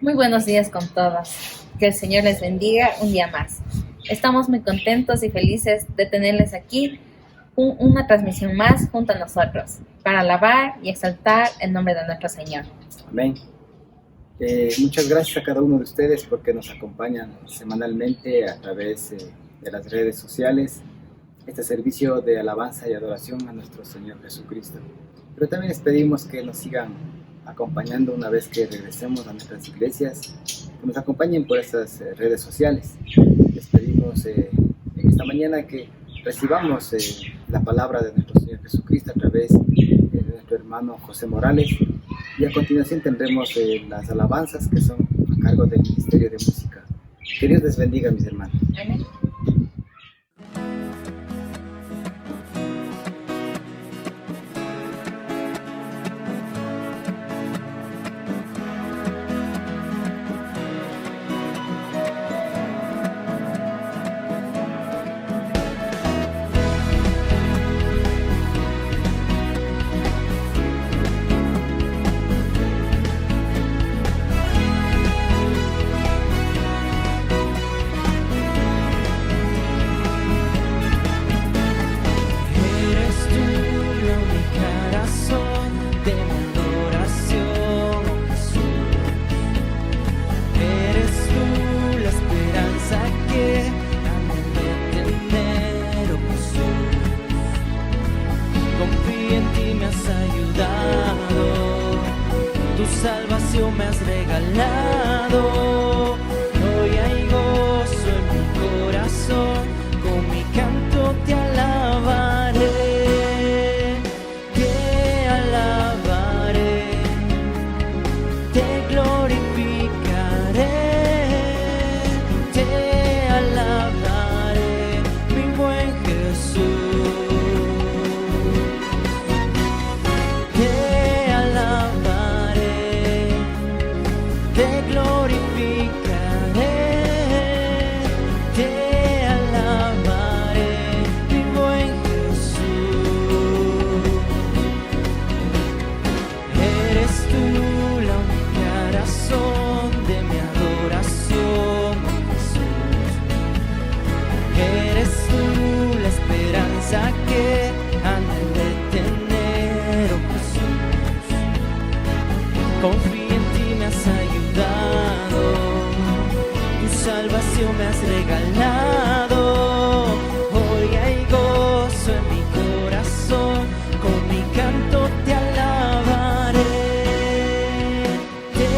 Muy buenos días con todos. Que el Señor les bendiga un día más. Estamos muy contentos y felices de tenerles aquí una transmisión más junto a nosotros para alabar y exaltar el nombre de nuestro Señor. Amén. Muchas gracias a cada uno de ustedes porque nos acompañan semanalmente a través de las redes sociales, este servicio de alabanza y adoración a nuestro Señor Jesucristo. Pero también les pedimos que nos sigan acompañando una vez que regresemos a nuestras iglesias, que nos acompañen por estas redes sociales. Les pedimos en esta mañana que recibamos la palabra de nuestro Señor Jesucristo a través de nuestro hermano José Morales, y a continuación tendremos las alabanzas que son a cargo del Ministerio de Música. Que Dios les bendiga, mis hermanos. Amén. Salvación me has regalado. Hoy hay gozo en mi corazón, con mi canto te alabaré, te alabaré, te glorificaré, te alabaré, mi buen Jesús. Te glorificaré, te alabaré, mi buen Jesús. Eres tú la única razón de mi adoración, Jesús. Eres tú la esperanza que anhelo de tener, oh Jesús. Confío en ti, me has ayudado, tu salvación me has regalado. Hoy hay gozo en mi corazón, con mi canto te alabaré, te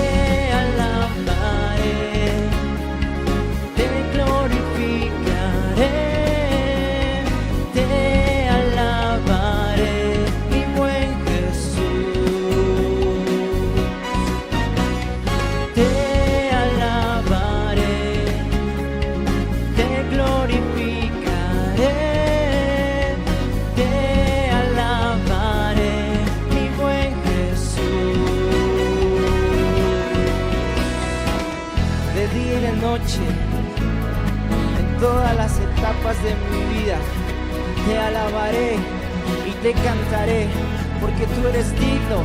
alabaré, te glorificaré, te alabaré, mi buen Jesús. Te alabaré, te glorificaré, te alabaré, mi buen Jesús. De día y de noche, en todas las etapas de mi vida, te alabaré y te cantaré, porque tú eres digno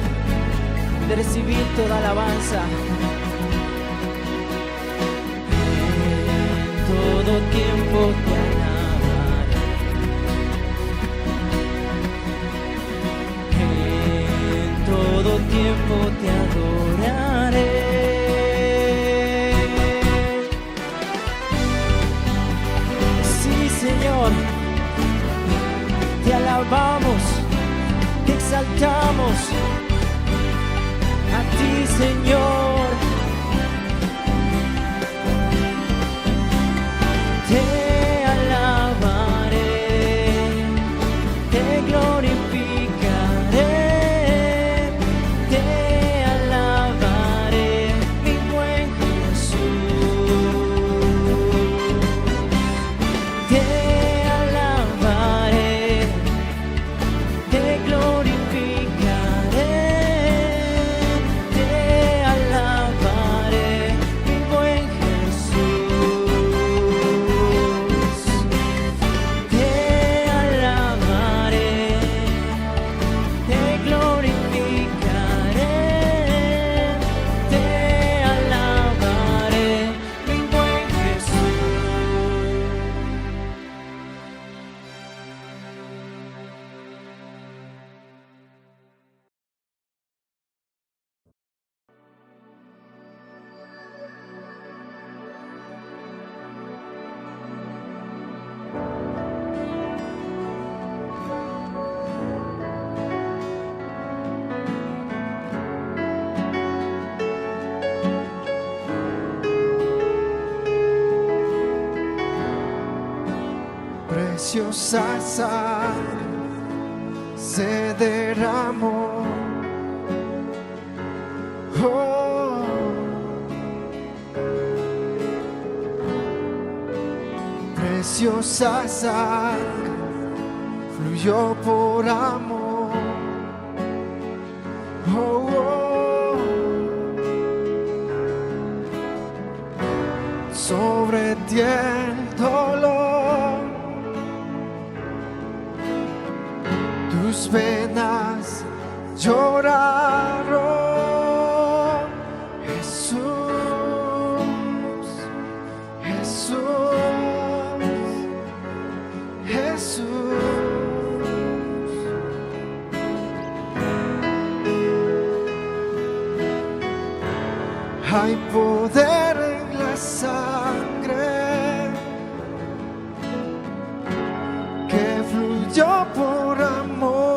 de recibir toda alabanza. En todo tiempo te alabaré, en todo tiempo te adoraré. Sí, Señor, te alabamos, te exaltamos a ti, Señor. Te alabaré, te glorificaré, te alabaré, mi buen Jesús. Te alabaré, te glorificaré, te alabaré. preciosa sangre se derramó. Oh, preciosa sangre fluyó por amor. Oh, oh, sobre ti el dolor, tus penas lloraron. Jesús, Jesús, Jesús. Hay poder en la sangre que fluyó por amor.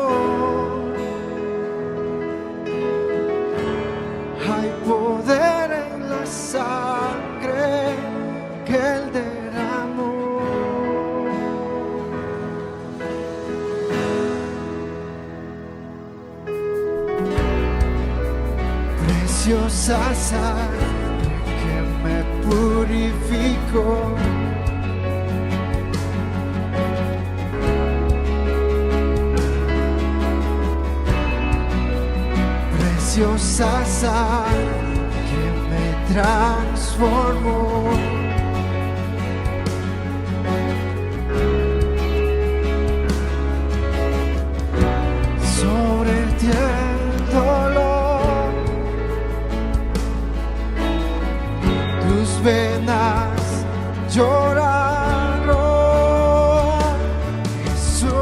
Hay poder en la sangre que Él derramó. Preciosa sangre que me purificó. Preciosa sangre que me transformó. Sobre ti el dolor, tus venas lloraron. Jesús,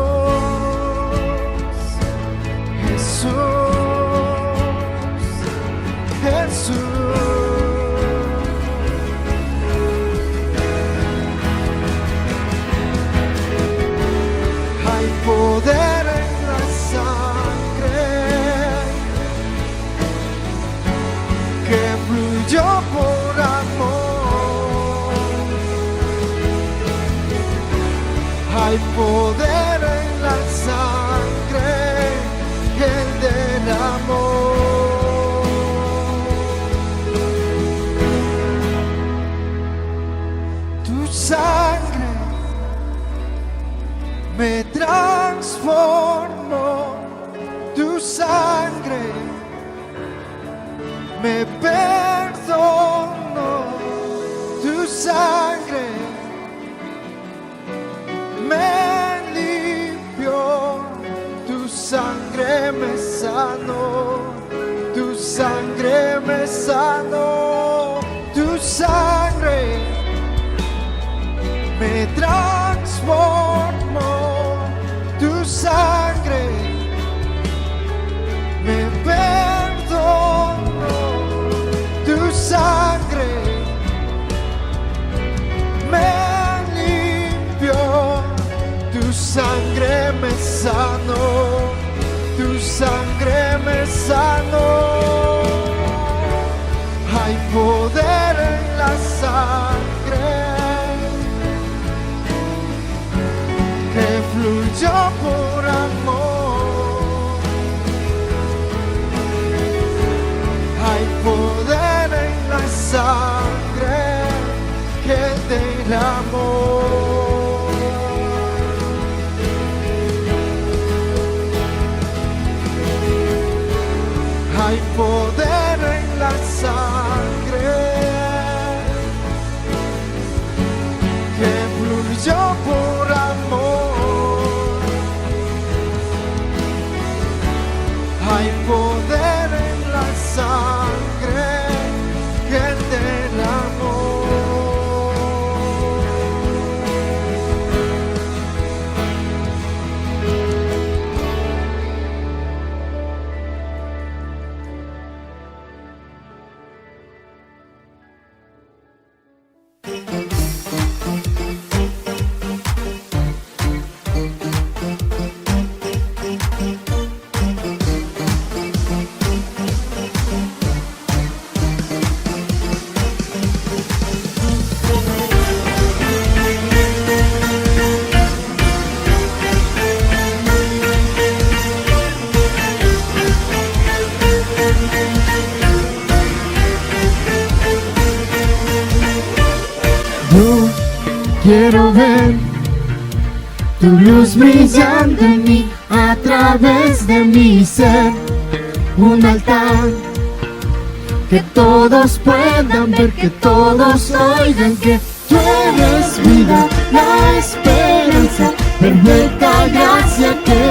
Jesús, Jesús. Hay poder en la sangre que fluyó por amor. Hay poder en la sangre que Él derramó. Tu sangre me transformó. Tu sangre me perdonó. Tu sangre me limpió. Tu sangre me sanó. Tu sangre me sanó. Tu sangre me transformó. Tu sangre me perdonó. Tu sangre me limpió. Tu sangre me sanó. Tu sangre me sanó. Hay poder en la sangre que fluyó por amor. Hay poder en la sangre que Él derramó. Hay poder en la sangre que fluyó por amor. Hay poder en la sangre que Él derramó. quiero ver tu luz brillando en mí, a través de mi ser, un altar que todos puedan ver, que todos oigan que tú eres vida, la esperanza, perfecta gracia que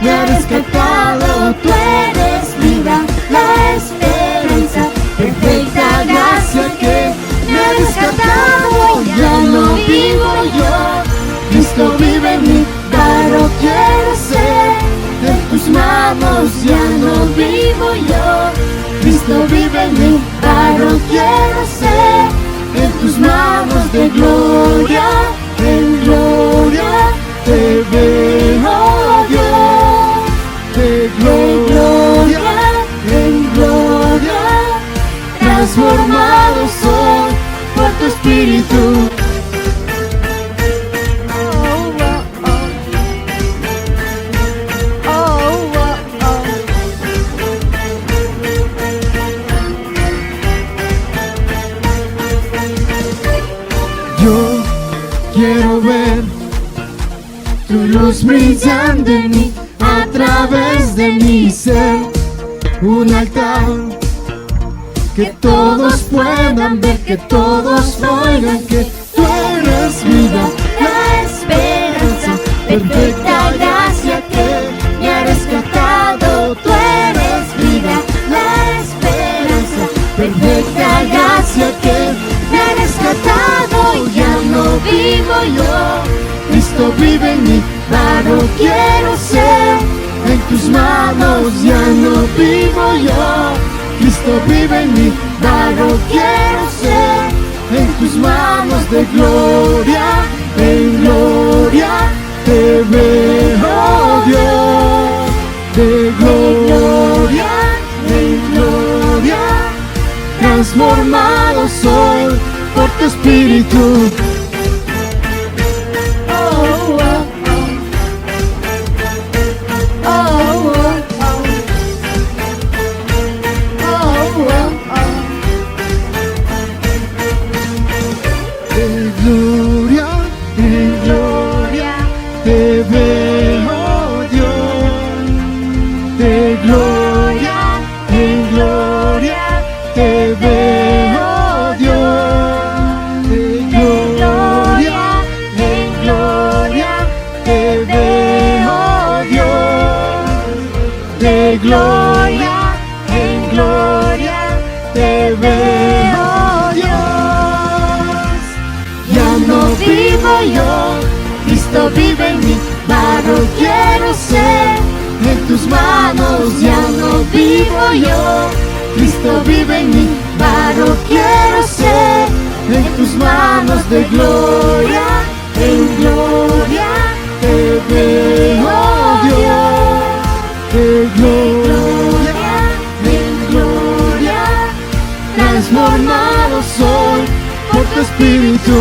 me ha rescatado. Tú eres vida, la esperanza, perfecta gracia que me ha rescatado. Ya no vivo yo, Cristo vive en mí, pero quiero ser de tus manos. Ya no vivo yo, Cristo vive en mí, pero quiero ser de tus manos. De gloria en gloria te veo Dios, de gloria en gloria, transformado soy por tu Espíritu. Yo quiero ver tu luz brillando en mí, a través de mi ser, un altar que todos puedan ver, que todos oigan que tú eres vida, la esperanza, perfecta gracia que me ha rescatado. Tú eres vida, la esperanza, perfecta gracia que me ha rescatado. Ya no vivo yo, Cristo vive en mí, pero quiero ser en tus manos. Ya no vivo yo, Cristo vive en mí, pero quiero ser en tus manos. De gloria en gloria te veo Dios, de gloria en gloria, transformado soy por tu Espíritu. De gloria en gloria te veo Dios, de gloria en gloria te veo Dios, de gloria en gloria te veo Dios, de gloria en gloria te veo Dios. Ya no vivo yo, Cristo vive en mí, pero quiero ser en tus manos. Ya no vivo yo, Cristo vive en mí, pero quiero ser en tus manos. De gloria en gloria te veo Dios, de gloria en gloria, transformado soy por tu Espíritu.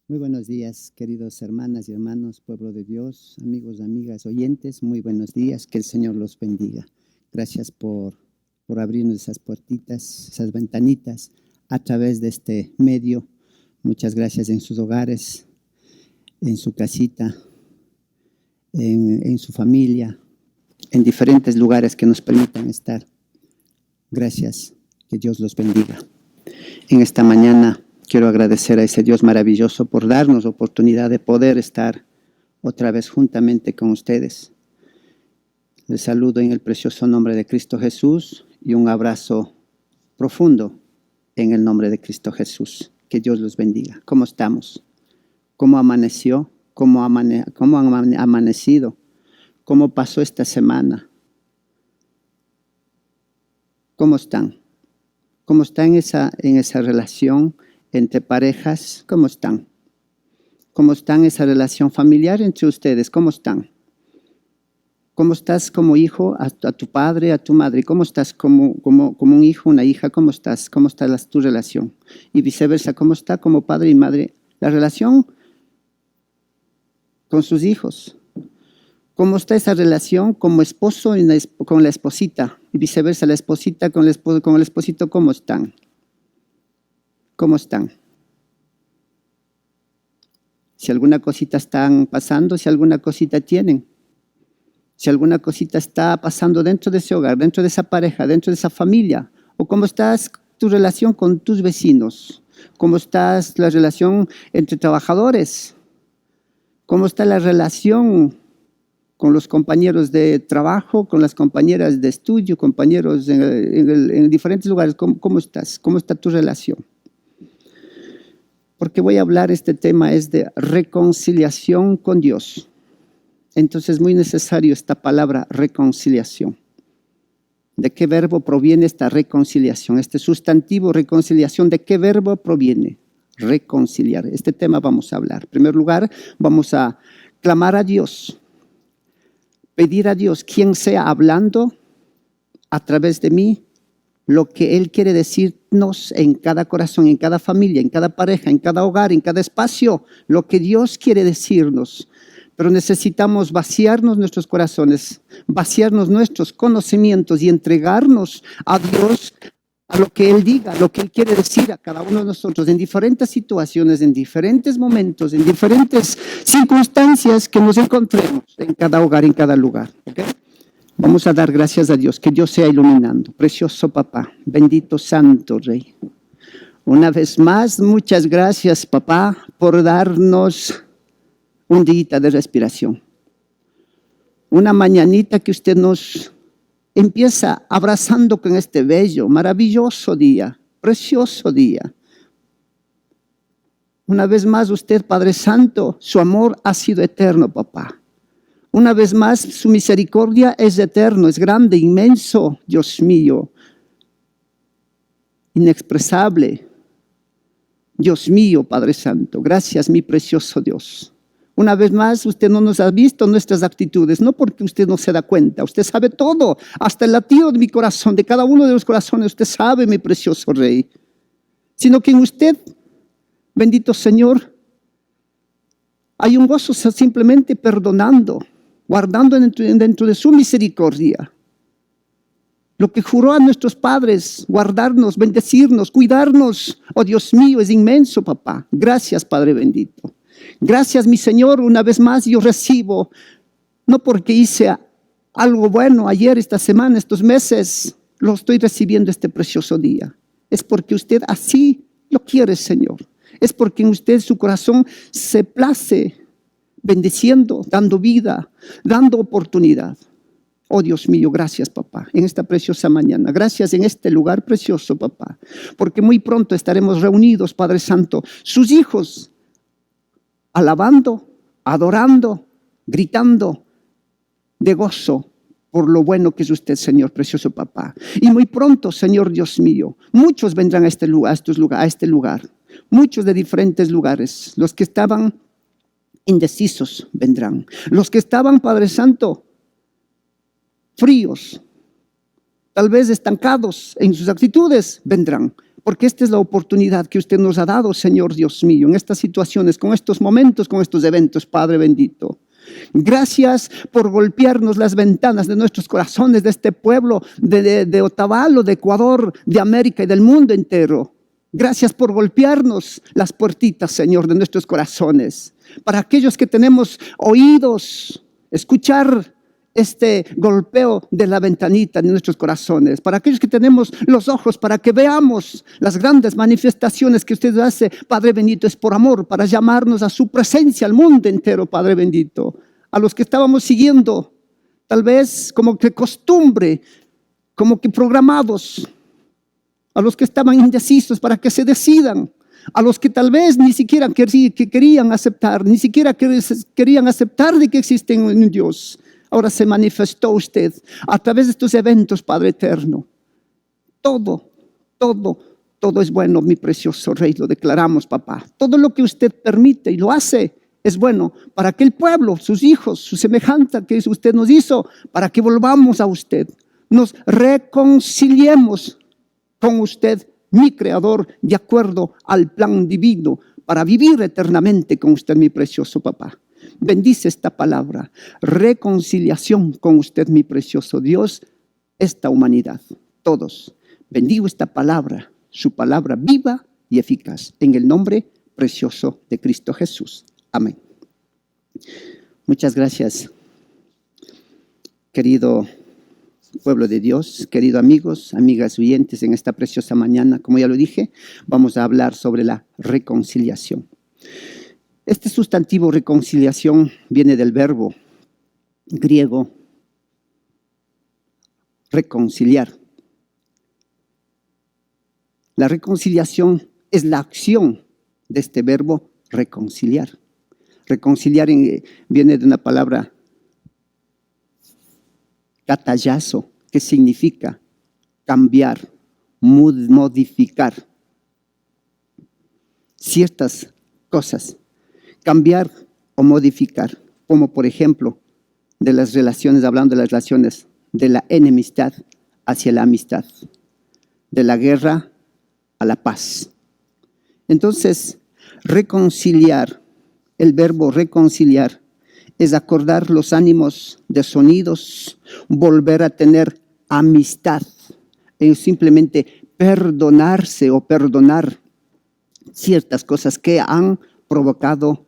Muy buenos días, queridos hermanas y hermanos, pueblo de Dios, amigos, amigas, oyentes, muy buenos días, que el Señor los bendiga. Gracias por abrirnos esas puertitas, esas ventanitas a través de este medio. Muchas gracias en sus hogares, en su casita, en su familia, en diferentes lugares que nos permitan estar. Gracias, que Dios los bendiga. En esta mañana quiero agradecer a ese Dios maravilloso por darnos la oportunidad de poder estar otra vez juntamente con ustedes. Les saludo en el precioso nombre de Cristo Jesús y un abrazo profundo en el nombre de Cristo Jesús. Que Dios los bendiga. ¿Cómo estamos? ¿Cómo amaneció? ¿Cómo han amanecido? ¿Cómo pasó esta semana? ¿Cómo están? ¿Cómo están en esa relación entre parejas? ¿Cómo están? ¿Cómo está esa relación familiar entre ustedes? ¿Cómo están? ¿Cómo estás como hijo a tu padre, a tu madre? ¿Cómo estás como un hijo, una hija? ¿Cómo estás? ¿Cómo está tu relación? Y viceversa, ¿cómo está como padre y madre la relación con sus hijos? ¿Cómo está esa relación como esposo con la esposita? Y viceversa, la esposita con el esposito, ¿cómo están? ¿Cómo están? Si alguna cosita están pasando, si alguna cosita tienen. Si alguna cosita está pasando dentro de ese hogar, dentro de esa pareja, dentro de esa familia. O cómo está tu relación con tus vecinos. Cómo está la relación entre trabajadores. Cómo está la relación con los compañeros de trabajo, con las compañeras de estudio, compañeros en diferentes lugares. ¿Cómo estás? ¿Cómo está tu relación? Porque voy a hablar, este tema es de reconciliación con Dios. Entonces es muy necesario esta palabra reconciliación. ¿De qué verbo proviene esta reconciliación? Este sustantivo reconciliación, ¿de qué verbo proviene? Reconciliar. Este tema vamos a hablar. En primer lugar, vamos a clamar a Dios, pedir a Dios, quien sea hablando a través de mí, lo que Él quiere decirnos en cada corazón, en cada familia, en cada pareja, en cada hogar, en cada espacio, lo que Dios quiere decirnos. Pero necesitamos vaciarnos nuestros corazones, vaciarnos nuestros conocimientos y entregarnos a Dios, a lo que Él diga, lo que Él quiere decir a cada uno de nosotros en diferentes situaciones, en diferentes momentos, en diferentes circunstancias que nos encontremos en cada hogar, en cada lugar. ¿Okay? Vamos a dar gracias a Dios, que Dios sea iluminando. Precioso Papá, bendito Santo Rey. Una vez más, muchas gracias Papá por darnos un día de respiración. Una mañanita que usted nos empieza abrazando con este bello, maravilloso día, precioso día. Una vez más usted, Padre Santo, su amor ha sido eterno, Papá. Una vez más su misericordia es eterno, es grande, inmenso, Dios mío, inexpresable. Dios mío, Padre Santo, gracias, mi precioso Dios. Una vez más, usted no nos ha visto nuestras actitudes, no porque usted no se da cuenta, usted sabe todo, hasta el latido de mi corazón, de cada uno de los corazones, usted sabe, mi precioso Rey. Sino que en usted, bendito Señor, hay un gozo simplemente perdonando, guardando dentro de su misericordia. Lo que juró a nuestros padres, guardarnos, bendecirnos, cuidarnos, oh Dios mío, es inmenso, Papá. Gracias, Padre bendito. Gracias, mi Señor, una vez más yo recibo, no porque hice algo bueno ayer, esta semana, estos meses, lo estoy recibiendo este precioso día. Es porque usted así lo quiere, Señor. Es porque en usted su corazón se place bendiciendo, dando vida, dando oportunidad. Oh Dios mío, gracias Papá, en esta preciosa mañana. Gracias en este lugar precioso, Papá, porque muy pronto estaremos reunidos, Padre Santo, sus hijos, alabando, adorando, gritando de gozo por lo bueno que es usted, Señor, precioso Papá. Y muy pronto, Señor Dios mío, muchos vendrán a este lugar, muchos de diferentes lugares. Los que estaban indecisos vendrán. Los que estaban, Padre Santo, fríos, tal vez estancados en sus actitudes, vendrán. Porque esta es la oportunidad que usted nos ha dado, Señor Dios mío, en estas situaciones, con estos momentos, con estos eventos, Padre bendito. Gracias por golpearnos las ventanas de nuestros corazones, de este pueblo, de Otavalo, de Ecuador, de América y del mundo entero. Gracias por golpearnos las puertitas, Señor, de nuestros corazones. Para aquellos que tenemos oídos, escuchar este golpeo de la ventanita de nuestros corazones, para aquellos que tenemos los ojos, para que veamos las grandes manifestaciones que usted hace, Padre bendito, es por amor, para llamarnos a su presencia al mundo entero, Padre bendito. A los que estábamos siguiendo, tal vez como que costumbre, como que programados, a los que estaban indecisos para que se decidan, a los que tal vez ni siquiera querían aceptar, ni siquiera querían aceptar de que existe un Dios. Ahora se manifestó usted a través de estos eventos, Padre eterno. Todo es bueno, mi precioso Rey, lo declaramos, Papá. Todo lo que usted permite y lo hace es bueno para aquel pueblo, sus hijos, su semejanza que usted nos hizo, para que volvamos a usted, nos reconciliemos con usted, mi Creador, de acuerdo al plan divino, para vivir eternamente con usted, mi precioso papá. Bendice esta palabra, reconciliación con usted, mi precioso Dios, esta humanidad, todos. Bendigo esta palabra, su palabra viva y eficaz, en el nombre precioso de Cristo Jesús. Amén. Muchas gracias, querido pueblo de Dios, queridos amigos, amigas oyentes, en esta preciosa mañana, como ya lo dije, vamos a hablar sobre la reconciliación. Este sustantivo reconciliación viene del verbo griego reconciliar. La reconciliación es la acción de este verbo reconciliar. Reconciliar viene de una palabra katayaso, que significa cambiar, modificar ciertas cosas. Cambiar o modificar, como por ejemplo, de las relaciones, hablando de las relaciones de la enemistad hacia la amistad, de la guerra a la paz. Entonces, reconciliar, el verbo reconciliar, es acordar los ánimos desunidos, volver a tener amistad, es simplemente perdonarse o perdonar ciertas cosas que han provocado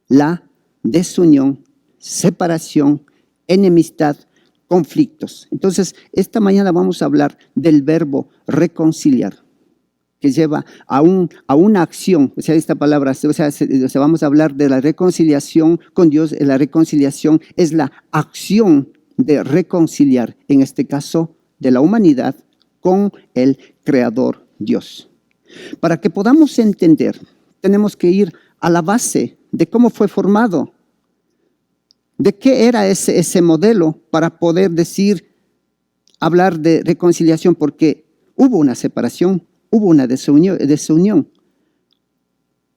la desunión, separación, enemistad, conflictos. Entonces, esta mañana vamos a hablar del verbo reconciliar, que lleva a una acción, o sea, esta palabra, vamos a hablar de la reconciliación con Dios. La reconciliación es la acción de reconciliar, en este caso, de la humanidad con el Creador Dios. Para que podamos entender, tenemos que ir a la base de cómo fue formado, de qué era ese modelo para poder hablar de reconciliación, porque hubo una separación, hubo una desunión,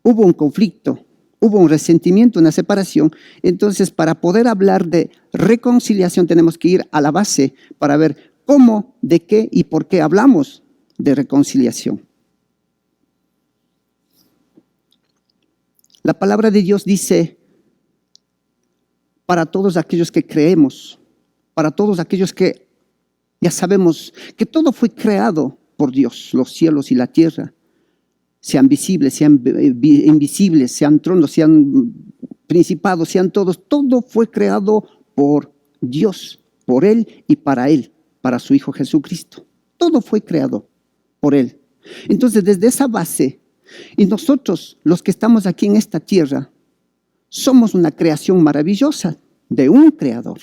hubo un conflicto, hubo un resentimiento, una separación. Entonces, para poder hablar de reconciliación tenemos que ir a la base para ver cómo, de qué y por qué hablamos de reconciliación. La palabra de Dios dice, para todos aquellos que creemos, para todos aquellos que ya sabemos que todo fue creado por Dios, los cielos y la tierra, sean visibles, sean invisibles, sean tronos, sean principados, sean todos, todo fue creado por Dios, por Él y para su Hijo Jesucristo. Todo fue creado por Él. Entonces, desde esa base, y nosotros, los que estamos aquí en esta tierra, somos una creación maravillosa de un creador.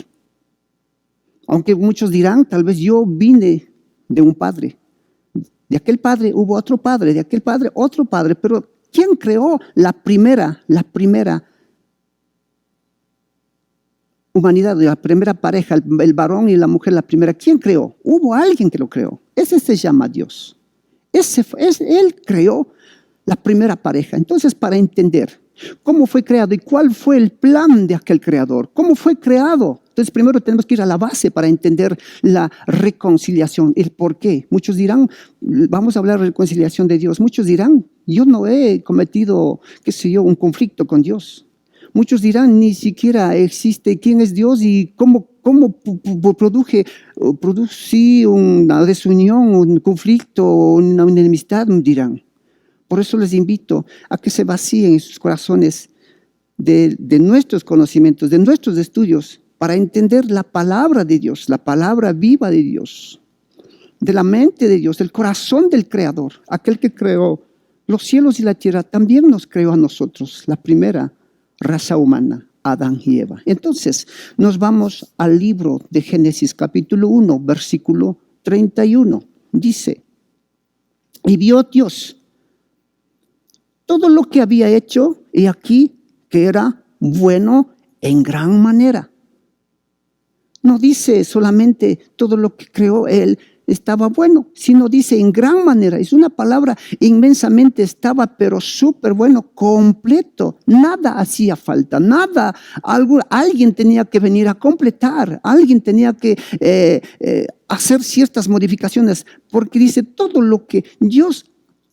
Aunque muchos dirán, tal vez yo vine de un padre. De aquel padre hubo otro padre, de aquel padre otro padre. Pero ¿quién creó la primera humanidad, la primera pareja, el varón y la mujer, la primera? ¿Quién creó? Hubo alguien que lo creó. Ese se llama Dios. Él creó la primera pareja. Entonces, para entender cómo fue creado y cuál fue el plan de aquel creador, cómo fue creado, entonces primero tenemos que ir a la base para entender la reconciliación, el por qué. Muchos dirán, vamos a hablar de reconciliación de Dios. Muchos dirán, yo no he cometido, un conflicto con Dios. Muchos dirán, ni siquiera existe quién es Dios y cómo produce una desunión, un conflicto, una enemistad, dirán. Por eso les invito a que se vacíen en sus corazones de nuestros conocimientos, de nuestros estudios, para entender la palabra de Dios, la palabra viva de Dios, de la mente de Dios, del corazón del Creador. Aquel que creó los cielos y la tierra también nos creó a nosotros, la primera raza humana, Adán y Eva. Entonces, nos vamos al libro de Génesis, capítulo 1, versículo 31. Dice, y vio Dios todo lo que había hecho, y aquí que era bueno en gran manera. No dice solamente todo lo que creó Él estaba bueno, sino dice en gran manera. Es una palabra inmensamente estaba, pero súper bueno, completo. Nada hacía falta, nada. Alguien tenía que venir a completar, alguien tenía que hacer ciertas modificaciones, porque dice todo lo que Dios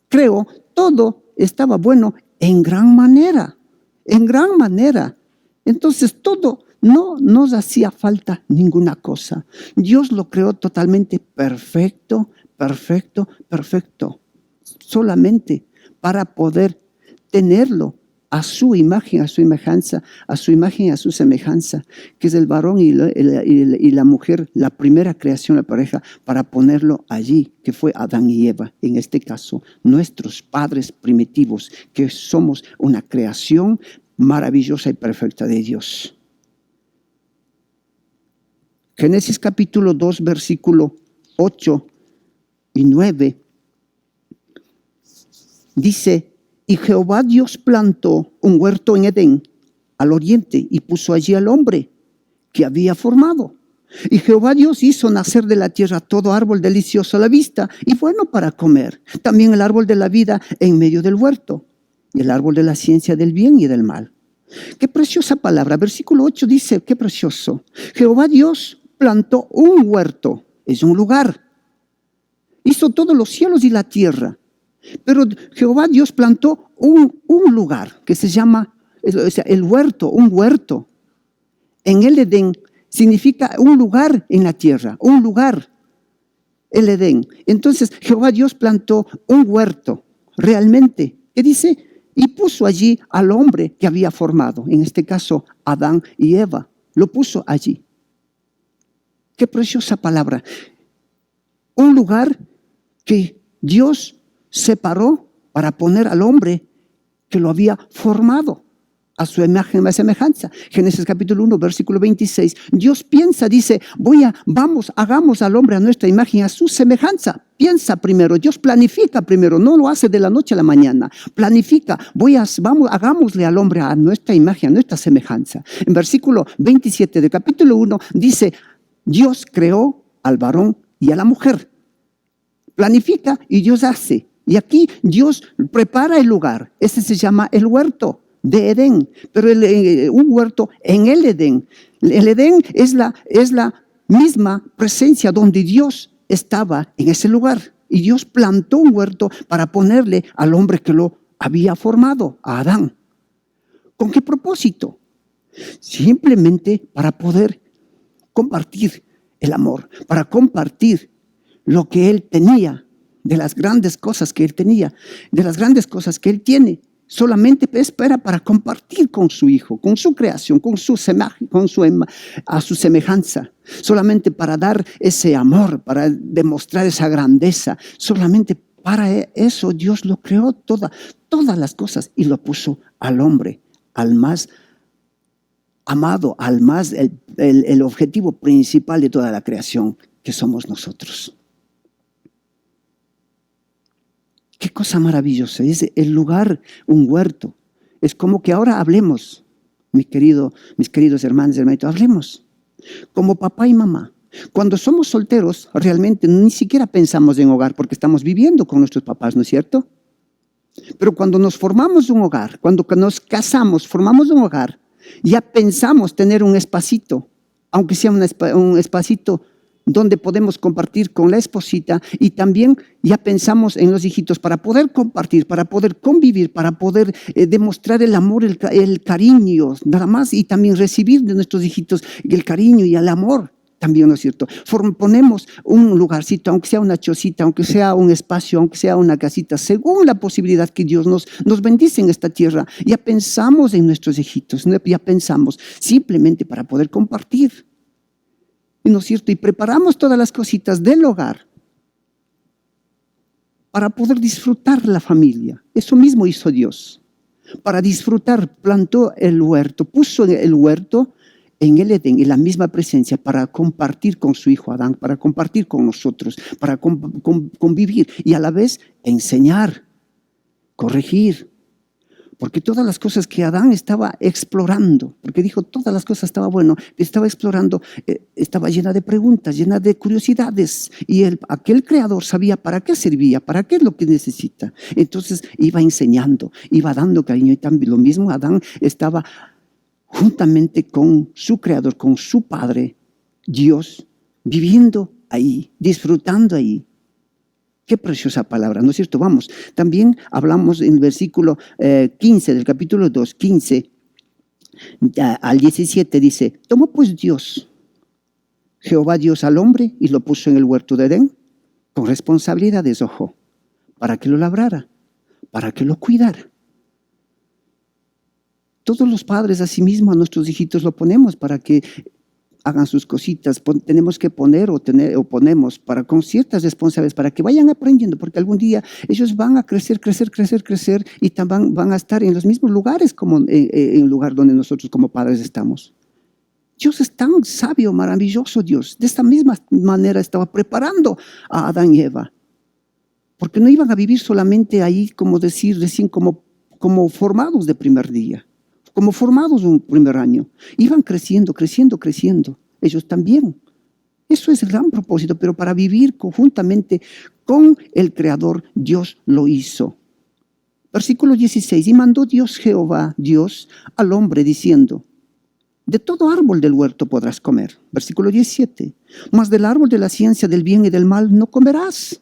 creó, todo estaba bueno en gran manera, en gran manera. Entonces todo, no nos hacía falta ninguna cosa. Dios lo creó totalmente perfecto, perfecto, perfecto. Solamente para poder tenerlo a su imagen, a su semejanza, a su imagen y a su semejanza, que es el varón y la mujer, la primera creación, la pareja, para ponerlo allí, que fue Adán y Eva, en este caso, nuestros padres primitivos, que somos una creación maravillosa y perfecta de Dios. Génesis capítulo 2, versículo 8 y 9, dice: y Jehová Dios plantó un huerto en Edén, al oriente, y puso allí al hombre que había formado. Y Jehová Dios hizo nacer de la tierra todo árbol delicioso a la vista y bueno para comer, también el árbol de la vida en medio del huerto, y el árbol de la ciencia del bien y del mal. Qué preciosa palabra. Versículo 8 dice, qué precioso. Jehová Dios plantó un huerto, es un lugar. Hizo todos los cielos y la tierra. Pero Jehová Dios plantó un lugar que se llama, o sea, el huerto, un huerto. En el Edén significa un lugar en la tierra, un lugar, el Edén. Entonces Jehová Dios plantó un huerto, realmente. ¿Qué dice? Y puso allí al hombre que había formado, en este caso Adán y Eva, lo puso allí. Qué preciosa palabra. Un lugar que Dios separó para poner al hombre que lo había formado a su imagen y semejanza. Génesis capítulo 1, versículo 26. Dios piensa, dice, hagamos al hombre a nuestra imagen, a su semejanza. Piensa primero, Dios planifica primero, no lo hace de la noche a la mañana. Planifica, hagámosle al hombre a nuestra imagen, a nuestra semejanza. En versículo 27 del capítulo 1 dice, Dios creó al varón y a la mujer. Planifica y Dios hace. Y aquí Dios prepara el lugar. Ese se llama el huerto de Edén. Pero un huerto en el Edén. El Edén es la misma presencia donde Dios estaba en ese lugar. Y Dios plantó un huerto para ponerle al hombre que lo había formado, a Adán. ¿Con qué propósito? Simplemente para poder compartir el amor, para compartir lo que él tenía, de las grandes cosas que él tenía, de las grandes cosas que él tiene. Solamente espera para compartir con su hijo, con su creación, a su semejanza. Solamente para dar ese amor, para demostrar esa grandeza. Solamente para eso Dios lo creó todas las cosas y lo puso al hombre, al más amado, al más el objetivo principal de toda la creación, que somos nosotros. Qué cosa maravillosa, es el lugar, un huerto. Es como que ahora hablemos, mis queridos hermanos y hermanitos, hablemos como papá y mamá. Cuando somos solteros, realmente ni siquiera pensamos en hogar porque estamos viviendo con nuestros papás, ¿no es cierto? Pero cuando nos formamos un hogar, cuando nos casamos, formamos un hogar, ya pensamos tener un espacito, aunque sea un espacito donde podemos compartir con la esposita, y también ya pensamos en los hijitos para poder compartir, para poder convivir, para poder demostrar el amor, el cariño, nada más, y también recibir de nuestros hijitos el cariño y el amor también, ¿no es cierto? Ponemos un lugarcito, aunque sea una chocita, aunque sea un espacio, aunque sea una casita, según la posibilidad que Dios nos bendice en esta tierra. Ya pensamos en nuestros hijitos, ya pensamos simplemente para poder compartir. ¿No es cierto? Y preparamos todas las cositas del hogar para poder disfrutar la familia. Eso mismo hizo Dios. Para disfrutar, plantó el huerto, puso el huerto en el Edén, en la misma presencia, para compartir con su hijo Adán, para compartir con nosotros, para convivir y a la vez enseñar, corregir, Porque todas las cosas que Adán estaba explorando, porque dijo todas las cosas estaba bueno, estaba explorando, estaba llena de preguntas, llena de curiosidades. Y aquel creador sabía para qué servía, para qué es lo que necesita. Entonces iba enseñando, iba dando cariño. Y también lo mismo Adán estaba juntamente con su creador, con su padre, Dios, viviendo ahí, disfrutando ahí. Qué preciosa palabra, ¿no es cierto? Vamos, también hablamos en el versículo 15 del capítulo 2, 15 al 17, dice: tomó pues Dios, Jehová Dios, al hombre y lo puso en el huerto de Edén con responsabilidades, ojo, para que lo labrara, para que lo cuidara. Todos los padres asimismo a nuestros hijitos lo ponemos para que hagan sus cositas, tenemos que poner o ponemos con ciertas responsabilidades para que vayan aprendiendo, porque algún día ellos van a crecer y también van a estar en los mismos lugares como en el lugar donde nosotros como padres estamos. Dios es tan sabio, maravilloso Dios. De esta misma manera estaba preparando a Adán y Eva, porque no iban a vivir solamente ahí, como decir, recién como formados de primer día, como formados un primer año. Iban creciendo. Ellos también. Eso es el gran propósito, pero para vivir conjuntamente con el Creador, Dios lo hizo. Versículo 16, y mandó Dios Jehová, Dios, al hombre diciendo: de todo árbol del huerto podrás comer. Versículo 17, mas del árbol de la ciencia del bien y del mal no comerás.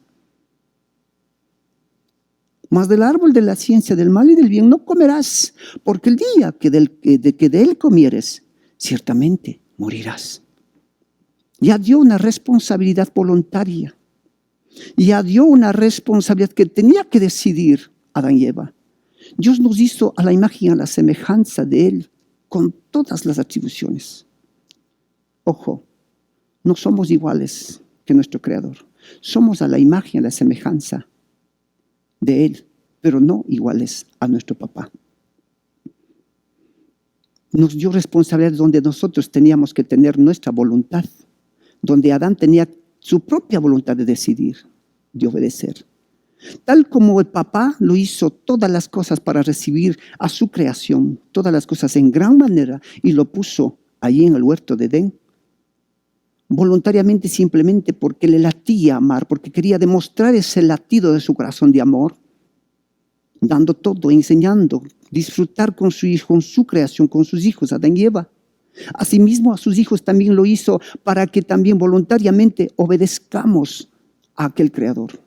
Mas del árbol de la ciencia del mal y del bien no comerás, porque el día que de él comieres, ciertamente morirás. Ya dio una responsabilidad voluntaria. Ya dio una responsabilidad que tenía que decidir Adán y Eva. Dios nos hizo a la imagen y a la semejanza de Él, con todas las atribuciones. Ojo, no somos iguales que nuestro Creador. Somos a la imagen y a la semejanza de Él, pero no iguales a nuestro papá. Nos dio responsabilidades donde nosotros teníamos que tener nuestra voluntad, donde Adán tenía su propia voluntad de decidir, de obedecer. Tal como el papá lo hizo todas las cosas para recibir a su creación, todas las cosas en gran manera, y lo puso allí en el huerto de Edén, voluntariamente, simplemente porque le latía amar, porque quería demostrar ese latido de su corazón de amor, dando todo, enseñando, disfrutar con su hijo, con su creación, con sus hijos, Adán y Eva. Asimismo, a sus hijos también lo hizo para que también voluntariamente obedezcamos a aquel Creador.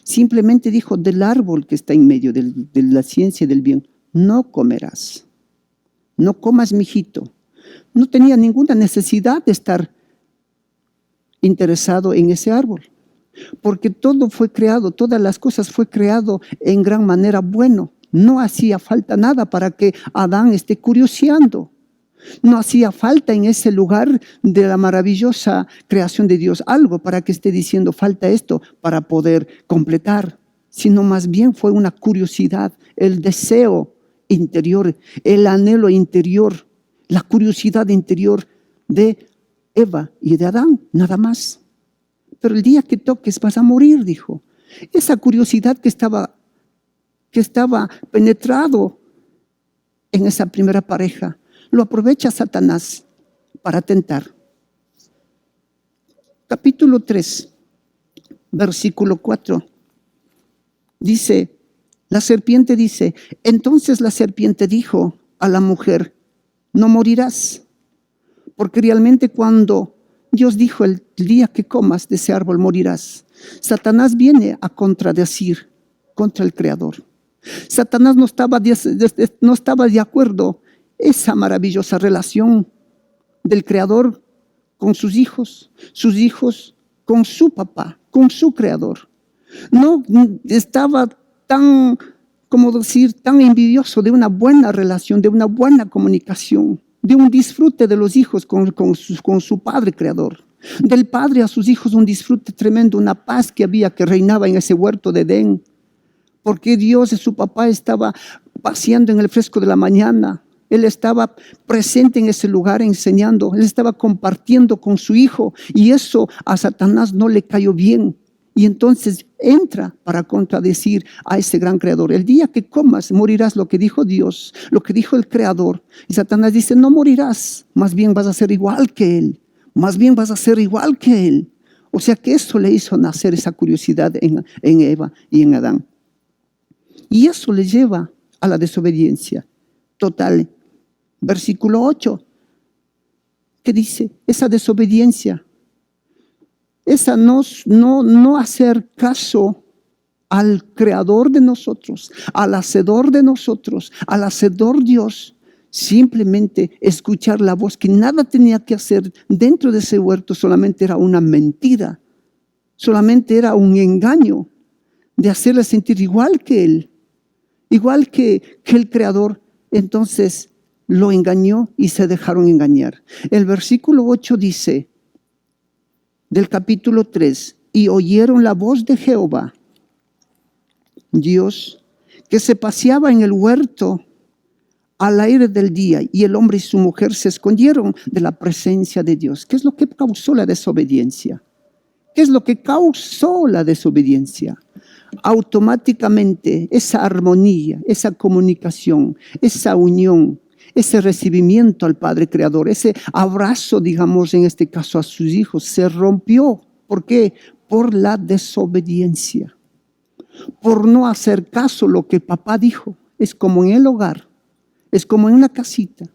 Simplemente dijo: del árbol que está en medio de la ciencia del bien, no comerás. No comas, mijito. No tenía ninguna necesidad de estar interesado en ese árbol, porque todo fue creado, todas las cosas fue creado en gran manera bueno. No hacía falta nada para que Adán esté curioseando. No hacía falta en ese lugar de la maravillosa creación de Dios algo para que esté diciendo falta esto para poder completar, sino más bien fue una curiosidad, el deseo interior, el anhelo interior, la curiosidad interior de Eva y de Adán, nada más. Pero el día que toques vas a morir, dijo. Esa curiosidad que estaba penetrado en esa primera pareja, lo aprovecha Satanás para tentar. Capítulo 3, versículo 4. Dice, la serpiente dice: entonces la serpiente dijo a la mujer: no morirás. Porque realmente cuando Dios dijo: el día que comas de ese árbol morirás, Satanás viene a contradecir contra el Creador. Satanás no estaba de acuerdo esa maravillosa relación del Creador con sus hijos con su papá, con su Creador. No estaba tan envidioso de una buena relación, de una buena comunicación, de un disfrute de los hijos con su Padre Creador. Del Padre a sus hijos un disfrute tremendo, una paz que reinaba en ese huerto de Edén. Porque Dios y su papá estaba paseando en el fresco de la mañana. Él estaba presente en ese lugar enseñando. Él estaba compartiendo con su hijo. Y eso a Satanás no le cayó bien. Y entonces entra para contradecir a ese gran creador. El día que comas, morirás, lo que dijo Dios, lo que dijo el creador. Y Satanás dice, no morirás, más bien vas a ser igual que él. Más bien vas a ser igual que él. O sea que eso le hizo nacer esa curiosidad en Eva y en Adán. Y eso le lleva a la desobediencia total. Versículo 8, que dice, esa desobediencia, esa no hacer caso al creador de nosotros, al hacedor de nosotros, al hacedor Dios, simplemente escuchar la voz que nada tenía que hacer dentro de ese huerto, solamente era una mentira, solamente era un engaño de hacerle sentir igual que él, igual que el creador. Entonces lo engañó y se dejaron engañar. El versículo 8 dice, del capítulo 3, y oyeron la voz de Jehová, Dios, que se paseaba en el huerto al aire del día, y el hombre y su mujer se escondieron de la presencia de Dios. ¿Qué es lo que causó la desobediencia? ¿Qué es lo que causó la desobediencia? Automáticamente esa armonía, esa comunicación, esa unión, ese recibimiento al Padre Creador, ese abrazo, digamos, en este caso a sus hijos, se rompió. ¿Por qué? Por la desobediencia. Por no hacer caso a lo que papá dijo. Es como en el hogar, es como en una casita.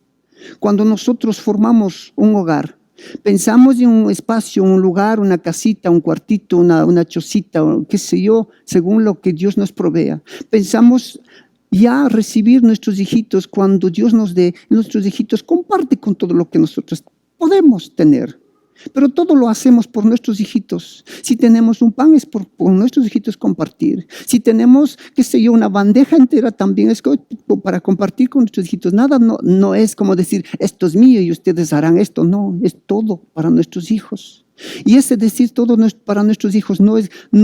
Cuando nosotros formamos un hogar, pensamos en un espacio, un lugar, una casita, un cuartito, una chocita, qué sé yo, según lo que Dios nos provea. Pensamos ya recibir nuestros hijitos cuando Dios nos dé. Nuestros hijitos comparte con todo lo que nosotros podemos tener. Pero todo lo hacemos por nuestros hijitos. Si tenemos un pan es por nuestros hijitos compartir. Si tenemos, qué sé yo, una bandeja entera también es para compartir con nuestros hijitos. Nada no es como decir, esto es mío y ustedes harán esto. No, es todo para nuestros hijos. Y ese decir todo para nuestros hijos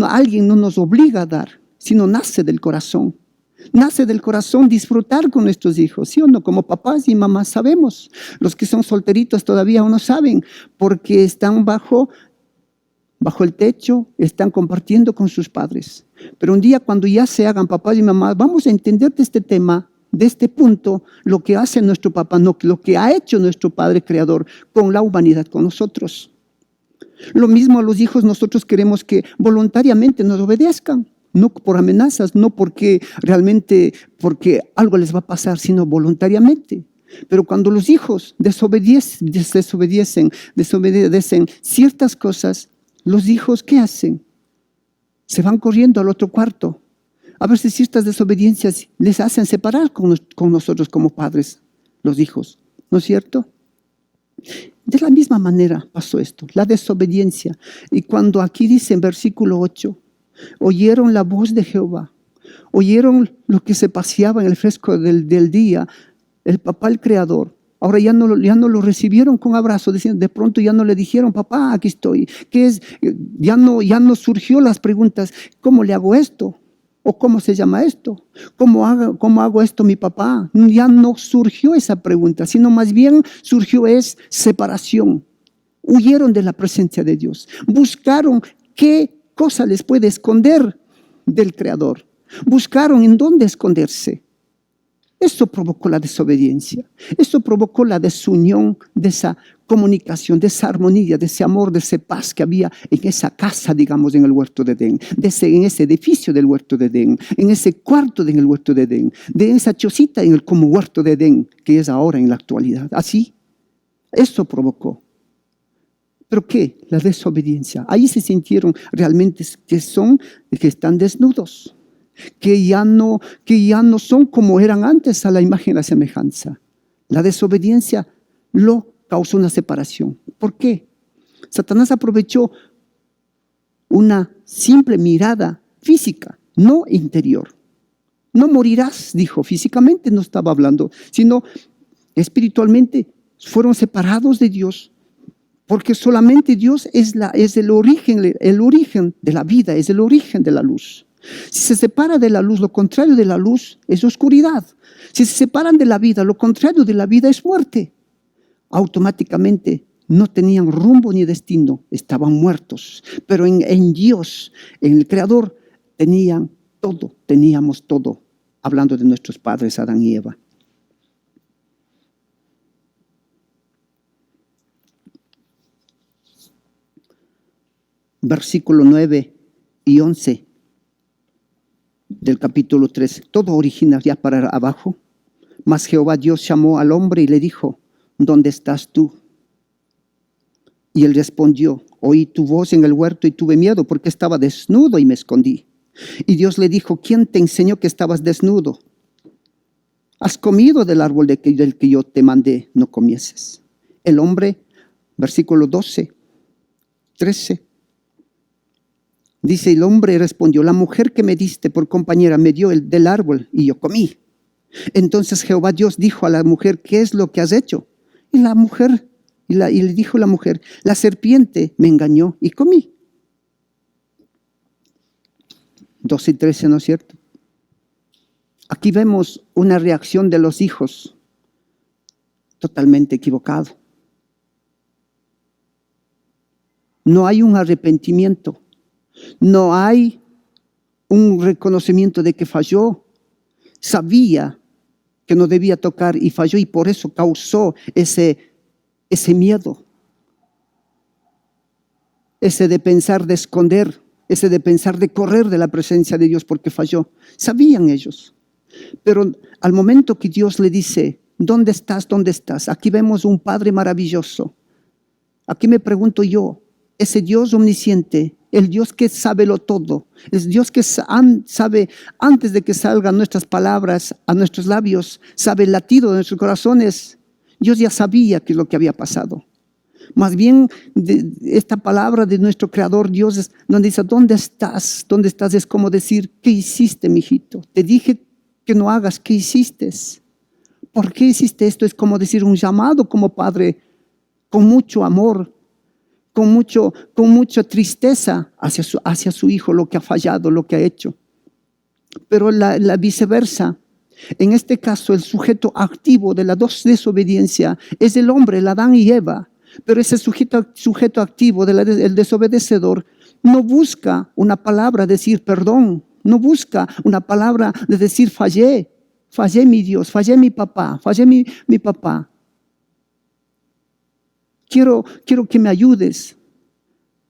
alguien no nos obliga a dar, sino nace del corazón. Nace del corazón disfrutar con nuestros hijos, ¿sí o no? Como papás y mamás sabemos. Los que son solteritos todavía aún no saben, porque están bajo el techo, están compartiendo con sus padres. Pero un día cuando ya se hagan papás y mamás, vamos a entender de este tema, de este punto, lo que hace nuestro papá, no lo que ha hecho nuestro Padre Creador con la humanidad, con nosotros. Lo mismo a los hijos, nosotros queremos que voluntariamente nos obedezcan. No por amenazas, no porque realmente porque algo les va a pasar, sino voluntariamente. Pero cuando los hijos desobedecen ciertas cosas, los hijos, ¿qué hacen? Se van corriendo al otro cuarto. A ver si ciertas desobediencias les hacen separar con nosotros como padres, los hijos, ¿no es cierto? De la misma manera pasó esto, la desobediencia. Y cuando aquí dice en versículo 8, oyeron la voz de Jehová, oyeron lo que se paseaba en el fresco del día, el papá, el creador. Ahora ya no lo recibieron con abrazo, de pronto ya no le dijeron, papá, aquí estoy. ¿Qué es? Ya no surgió las preguntas, ¿cómo le hago esto? ¿O cómo se llama esto? ¿Cómo hago esto mi papá? Ya no surgió esa pregunta, sino más bien surgió separación. Huyeron de la presencia de Dios, buscaron qué cosa les puede esconder del Creador. Buscaron en dónde esconderse. Eso provocó la desobediencia. Eso provocó la desunión de esa comunicación, de esa armonía, de ese amor, de esa paz que había en esa casa, digamos, en el huerto de Edén, en ese edificio del huerto de Edén, en ese cuarto en el huerto de Edén, de esa chocita como huerto de Edén, que es ahora en la actualidad. Así, eso provocó. ¿Pero qué? La desobediencia. Ahí se sintieron realmente que están desnudos, que ya no son como eran antes a la imagen y la semejanza. La desobediencia lo causó una separación. ¿Por qué? Satanás aprovechó una simple mirada física, no interior. No morirás, dijo, físicamente no estaba hablando, sino espiritualmente fueron separados de Dios. Porque solamente Dios es el origen de la vida, es el origen de la luz. Si se separa de la luz, lo contrario de la luz es oscuridad. Si se separan de la vida, lo contrario de la vida es muerte. Automáticamente no tenían rumbo ni destino, estaban muertos. Pero en Dios, en el Creador, teníamos todo, hablando de nuestros padres Adán y Eva. Versículo 9 y 11 del capítulo 3, todo origina ya para abajo. Mas Jehová Dios llamó al hombre y le dijo: ¿dónde estás tú? Y él respondió: oí tu voz en el huerto y tuve miedo porque estaba desnudo y me escondí. Y Dios le dijo: ¿quién te enseñó que estabas desnudo? Has comido del árbol del que yo te mandé, no comieses. El hombre, versículo 12, 13. Dice, el hombre respondió: la mujer que me diste por compañera me dio del árbol y yo comí. Entonces Jehová Dios dijo a la mujer: ¿qué es lo que has hecho? Y le dijo la mujer: la serpiente me engañó y comí. 12 y 13, ¿no es cierto? Aquí vemos una reacción de los hijos totalmente equivocado. No hay un arrepentimiento. No hay un reconocimiento de que falló. Sabía que no debía tocar y falló, y por eso causó ese miedo. Ese de pensar de esconder, ese de pensar de correr de la presencia de Dios porque falló. Sabían ellos. Pero al momento que Dios le dice: ¿dónde estás? ¿Dónde estás? Aquí vemos un Padre maravilloso. Aquí me pregunto yo, ese Dios omnisciente, el Dios que sabe lo todo, el Dios que sabe antes de que salgan nuestras palabras a nuestros labios, sabe el latido de nuestros corazones. Dios ya sabía qué es lo que había pasado. Más bien, esta palabra de nuestro Creador, Dios, donde dice: ¿dónde estás? ¿Dónde estás? Es como decir: ¿qué hiciste, mijito? Te dije que no hagas, ¿qué hiciste? ¿Por qué hiciste esto? Es como decir un llamado como padre, con mucho amor, con mucha tristeza hacia su hijo, lo que ha fallado, lo que ha hecho. Pero la viceversa. En este caso, el sujeto activo de la desobediencia es el hombre, el Adán y Eva. Pero ese sujeto activo, el desobedecedor, no busca una palabra de decir perdón, no busca una palabra de decir fallé mi Dios, fallé mi papá, fallé mi papá. Quiero que me ayudes.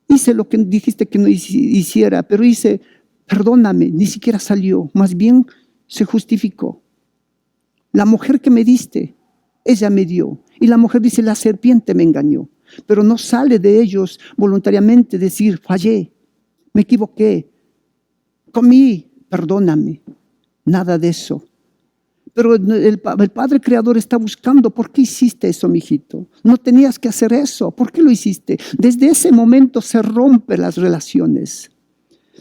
Hice lo que dijiste que no hiciera, pero hice, perdóname, ni siquiera salió, más bien se justificó. La mujer que me diste, ella me dio. Y la mujer dice: la serpiente me engañó. Pero no sale de ellos voluntariamente decir: fallé, me equivoqué, comí, perdóname. Nada de eso. Pero el Padre Creador está buscando: ¿por qué hiciste eso, mijito? No tenías que hacer eso. ¿Por qué lo hiciste? Desde ese momento se rompen las relaciones.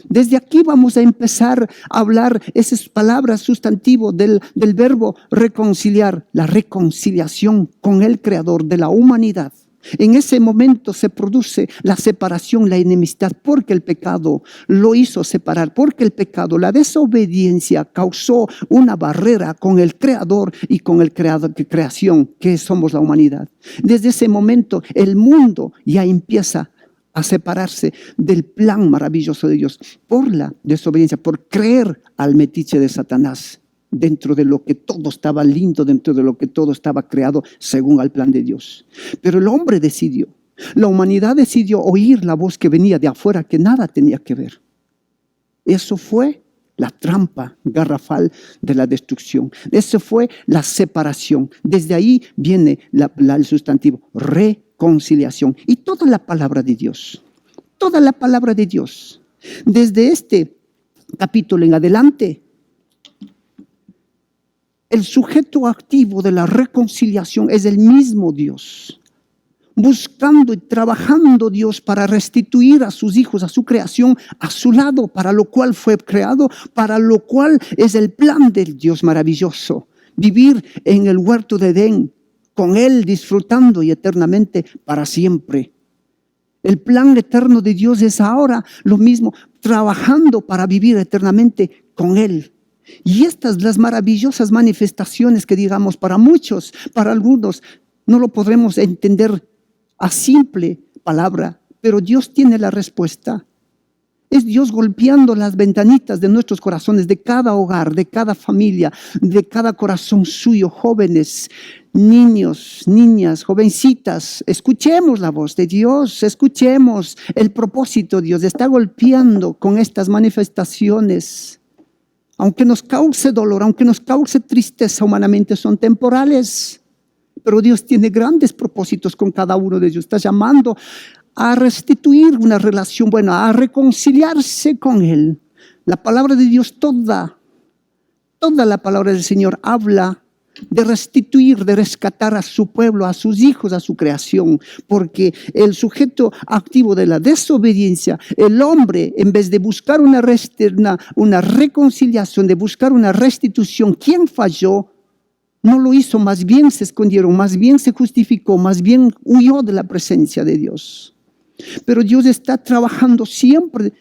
Desde aquí vamos a empezar a hablar esas palabras sustantivo del verbo reconciliar, la reconciliación con el Creador de la humanidad. En ese momento se produce la separación, la enemistad, porque el pecado lo hizo separar, porque el pecado, la desobediencia causó una barrera con el Creador y con el creación que somos la humanidad. Desde ese momento el mundo ya empieza a separarse del plan maravilloso de Dios por la desobediencia, por creer al metiche de Satanás dentro de lo que todo estaba lindo, dentro de lo que todo estaba creado según el plan de Dios. Pero el hombre decidió, la humanidad decidió oír la voz que venía de afuera, que nada tenía que ver. Eso fue la trampa garrafal de la destrucción. Eso fue la separación. Desde ahí viene el sustantivo reconciliación. Y toda la palabra de Dios, toda la palabra de Dios, desde este capítulo en adelante, el sujeto activo de la reconciliación es el mismo Dios, buscando y trabajando Dios para restituir a sus hijos, a su creación, a su lado, para lo cual fue creado, para lo cual es el plan del Dios maravilloso. Vivir en el huerto de Edén, con Él disfrutando y eternamente para siempre. El plan eterno de Dios es ahora lo mismo, trabajando para vivir eternamente con Él. Y estas las maravillosas manifestaciones que digamos para muchos, para algunos, no lo podremos entender a simple palabra, pero Dios tiene la respuesta. Es Dios golpeando las ventanitas de nuestros corazones, de cada hogar, de cada familia, de cada corazón suyo, jóvenes, niños, niñas, jovencitas. Escuchemos la voz de Dios, escuchemos el propósito. Dios está golpeando con estas manifestaciones. Aunque nos cause dolor, aunque nos cause tristeza humanamente, son temporales. Pero Dios tiene grandes propósitos con cada uno de ellos. Está llamando a restituir una relación buena, a reconciliarse con Él. La palabra de Dios, toda la palabra del Señor habla de restituir, de rescatar a su pueblo, a sus hijos, a su creación. Porque el sujeto activo de la desobediencia, el hombre, en vez de buscar una reconciliación, de buscar una restitución, ¿quién falló? No lo hizo, más bien se escondieron, más bien se justificó, más bien huyó de la presencia de Dios. Pero Dios está trabajando siempre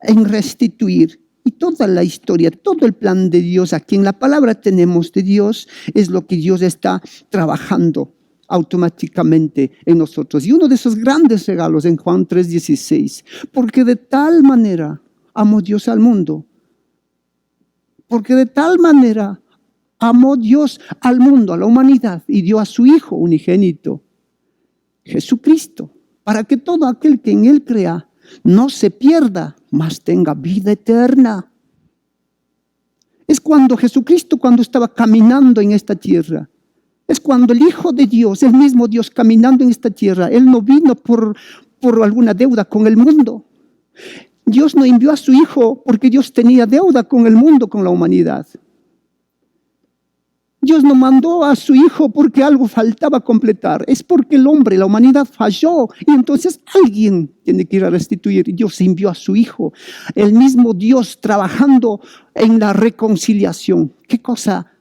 en restituir. Y toda la historia, todo el plan de Dios, aquí en la palabra tenemos de Dios, es lo que Dios está trabajando automáticamente en nosotros. Y uno de esos grandes regalos en Juan 3:16, porque de tal manera amó Dios al mundo, porque de tal manera amó Dios al mundo, a la humanidad, y dio a su Hijo unigénito, Jesucristo, para que todo aquel que en Él crea no se pierda, mas tenga vida eterna. Es cuando Jesucristo, cuando estaba caminando en esta tierra, es cuando el Hijo de Dios, el mismo Dios caminando en esta tierra, Él no vino por alguna deuda con el mundo. Dios no envió a su Hijo porque Dios tenía deuda con el mundo, con la humanidad. Dios no mandó a su Hijo porque algo faltaba completar. Es porque el hombre, la humanidad falló. Y entonces alguien tiene que ir a restituir. Dios envió a su Hijo. El mismo Dios trabajando en la reconciliación. ¿Qué cosa?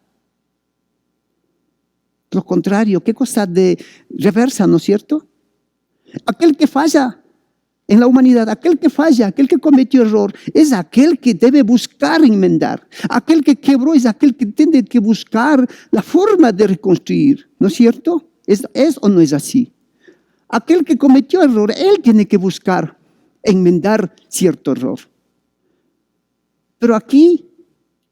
Lo contrario. ¿Qué cosa de reversa, no es cierto? Aquel que falla en la humanidad, aquel que falla, aquel que cometió error, es aquel que debe buscar enmendar. Aquel que quebró es aquel que tiene que buscar la forma de reconstruir, ¿no es cierto? ¿Es o no es así? Aquel que cometió error, él tiene que buscar enmendar cierto error. Pero aquí,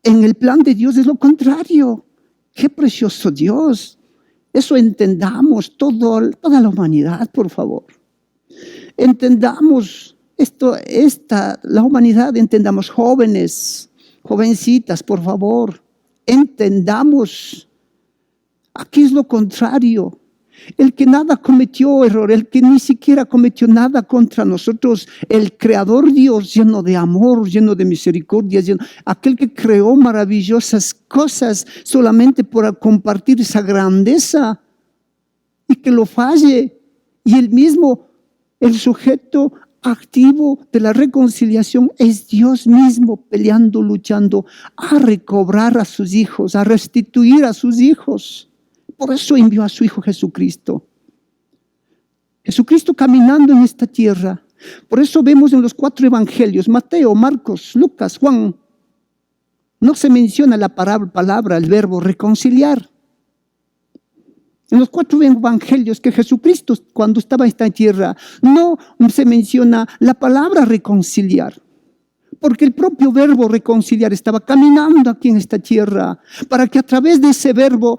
en el plan de Dios, es lo contrario. ¡Qué precioso Dios! Eso entendamos toda la humanidad, por favor. Entendamos la humanidad, entendamos jóvenes, jovencitas, por favor. Entendamos. Aquí es lo contrario. El que nada cometió error, el que ni siquiera cometió nada contra nosotros, el Creador Dios lleno de amor, lleno de misericordia, aquel que creó maravillosas cosas solamente por compartir esa grandeza y que lo falle. Y él mismo, el sujeto activo de la reconciliación es Dios mismo peleando, luchando a recobrar a sus hijos, a restituir a sus hijos. Por eso envió a su Hijo Jesucristo. Jesucristo caminando en esta tierra. Por eso vemos en los 4 evangelios, Mateo, Marcos, Lucas, Juan, no se menciona la palabra, el verbo reconciliar. En los 4 evangelios que Jesucristo, cuando estaba en esta tierra, no se menciona la palabra reconciliar. Porque el propio verbo reconciliar estaba caminando aquí en esta tierra para que a través de ese verbo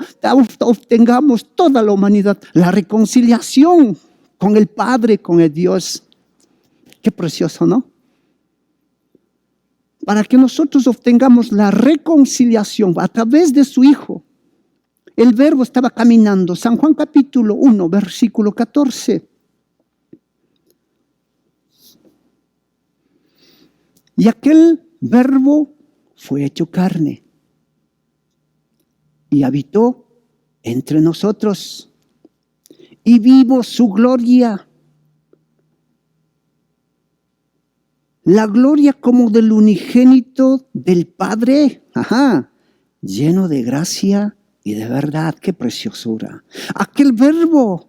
obtengamos toda la humanidad la reconciliación con el Padre, con el Dios. Qué precioso, ¿no? Para que nosotros obtengamos la reconciliación a través de su Hijo. El verbo estaba caminando. San Juan capítulo 1, versículo 14. Y aquel verbo fue hecho carne y habitó entre nosotros y vimos su gloria. La gloria como del unigénito del Padre, lleno de gracia y de verdad. Qué preciosura. Aquel verbo,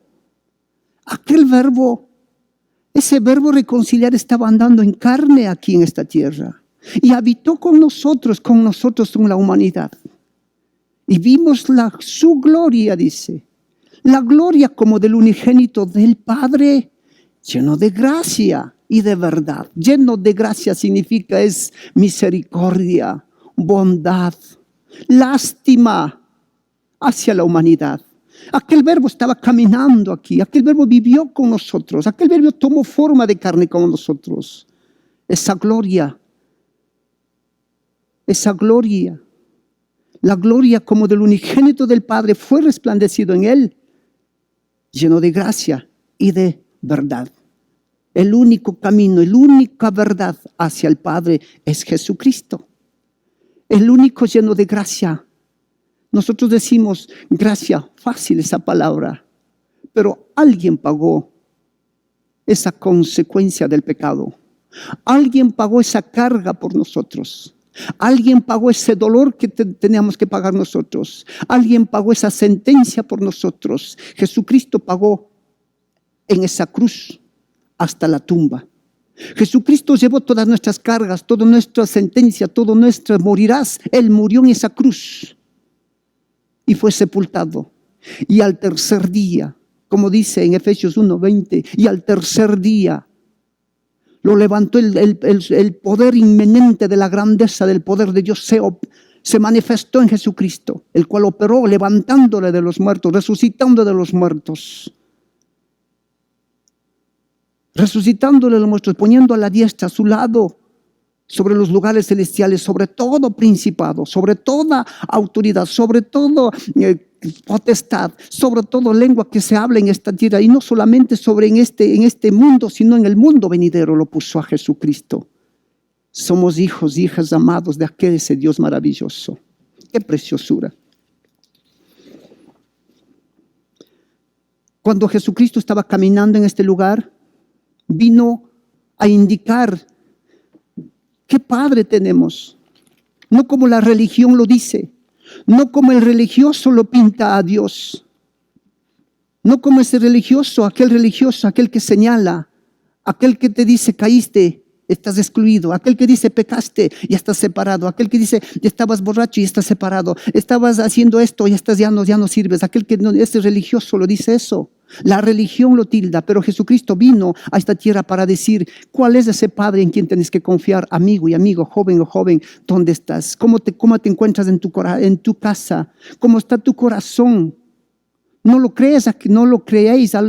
ese verbo reconciliar estaba andando en carne aquí en esta tierra y habitó con nosotros en la humanidad. Y vimos su gloria, dice, La gloria como del unigénito del Padre, lleno de gracia y de verdad. Lleno de gracia significa es misericordia, bondad, lástima hacia la humanidad. Aquel verbo estaba caminando aquí, aquel verbo vivió con nosotros, aquel verbo tomó forma de carne con nosotros. Esa gloria, la gloria como del unigénito del Padre fue resplandecido en él, lleno de gracia y de verdad. El único camino, la única verdad hacia el Padre es Jesucristo. El único lleno de gracia. Nosotros decimos gracia, fácil esa palabra, pero alguien pagó esa consecuencia del pecado. Alguien pagó esa carga por nosotros. Alguien pagó ese dolor que teníamos que pagar nosotros. Alguien pagó esa sentencia por nosotros. Jesucristo pagó en esa cruz hasta la tumba. Jesucristo llevó todas nuestras cargas, toda nuestra sentencia, todo nuestro morirás. Él murió en esa cruz y fue sepultado. Y al tercer día, como dice en Efesios 1:20, y al tercer día lo levantó el poder inminente de la grandeza del poder de Dios se manifestó en Jesucristo, el cual operó levantándole de los muertos, resucitando de los muertos. Resucitándole de los muertos, poniendo a la diestra a su lado, sobre los lugares celestiales, sobre todo principado, sobre toda autoridad, sobre todo potestad, sobre todo lengua que se habla en esta tierra, y no solamente en este mundo, sino en el mundo venidero lo puso a Jesucristo. Somos hijos y hijas amados de ese Dios maravilloso. ¡Qué preciosura! Cuando Jesucristo estaba caminando en este lugar, vino a indicar qué Padre tenemos. No como la religión lo dice, no como el religioso lo pinta a Dios, no como ese religioso, aquel que señala, aquel que te dice caíste, estás excluido, aquel que dice pecaste y estás separado, aquel que dice estabas borracho y estás separado, estabas haciendo esto y ya no sirves, ese religioso lo dice eso. La religión lo tilda, pero Jesucristo vino a esta tierra para decir cuál es ese Padre en quien tienes que confiar, amigo y amigo, joven o joven, ¿dónde estás? ¿Cómo te encuentras en tu casa? ¿Cómo está tu corazón? No lo creéis a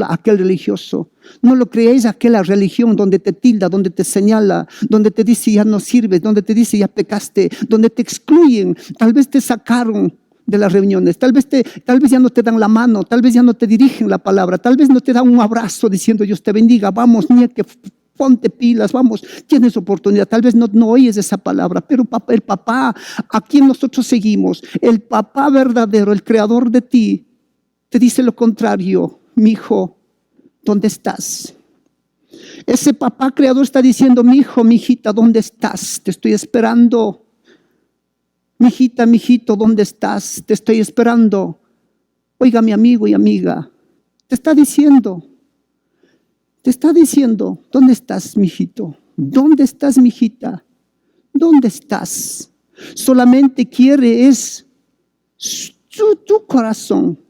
aquel religioso, no lo creéis a aquella religión donde te tilda, donde te señala, donde te dice ya no sirves, donde te dice ya pecaste, donde te excluyen, tal vez te sacaron de las reuniones, tal vez ya no te dan la mano, tal vez ya no te dirigen la palabra, tal vez no te dan un abrazo diciendo Dios te bendiga, vamos, que ponte pilas, vamos, tienes oportunidad, tal vez no oyes esa palabra, pero el papá a quien nosotros seguimos, el papá verdadero, el creador de ti, te dice lo contrario. Mi hijo, ¿dónde estás? Ese papá creador está diciendo, mi hijo, mi hijita, ¿dónde estás? Te estoy esperando. Mi hijita, mi hijito, ¿dónde estás? Te estoy esperando. Oiga, mi amigo y amiga, te está diciendo, ¿dónde estás, mi hijito? ¿Dónde estás, mi hijita? ¿Dónde estás? Solamente quiere tu corazón.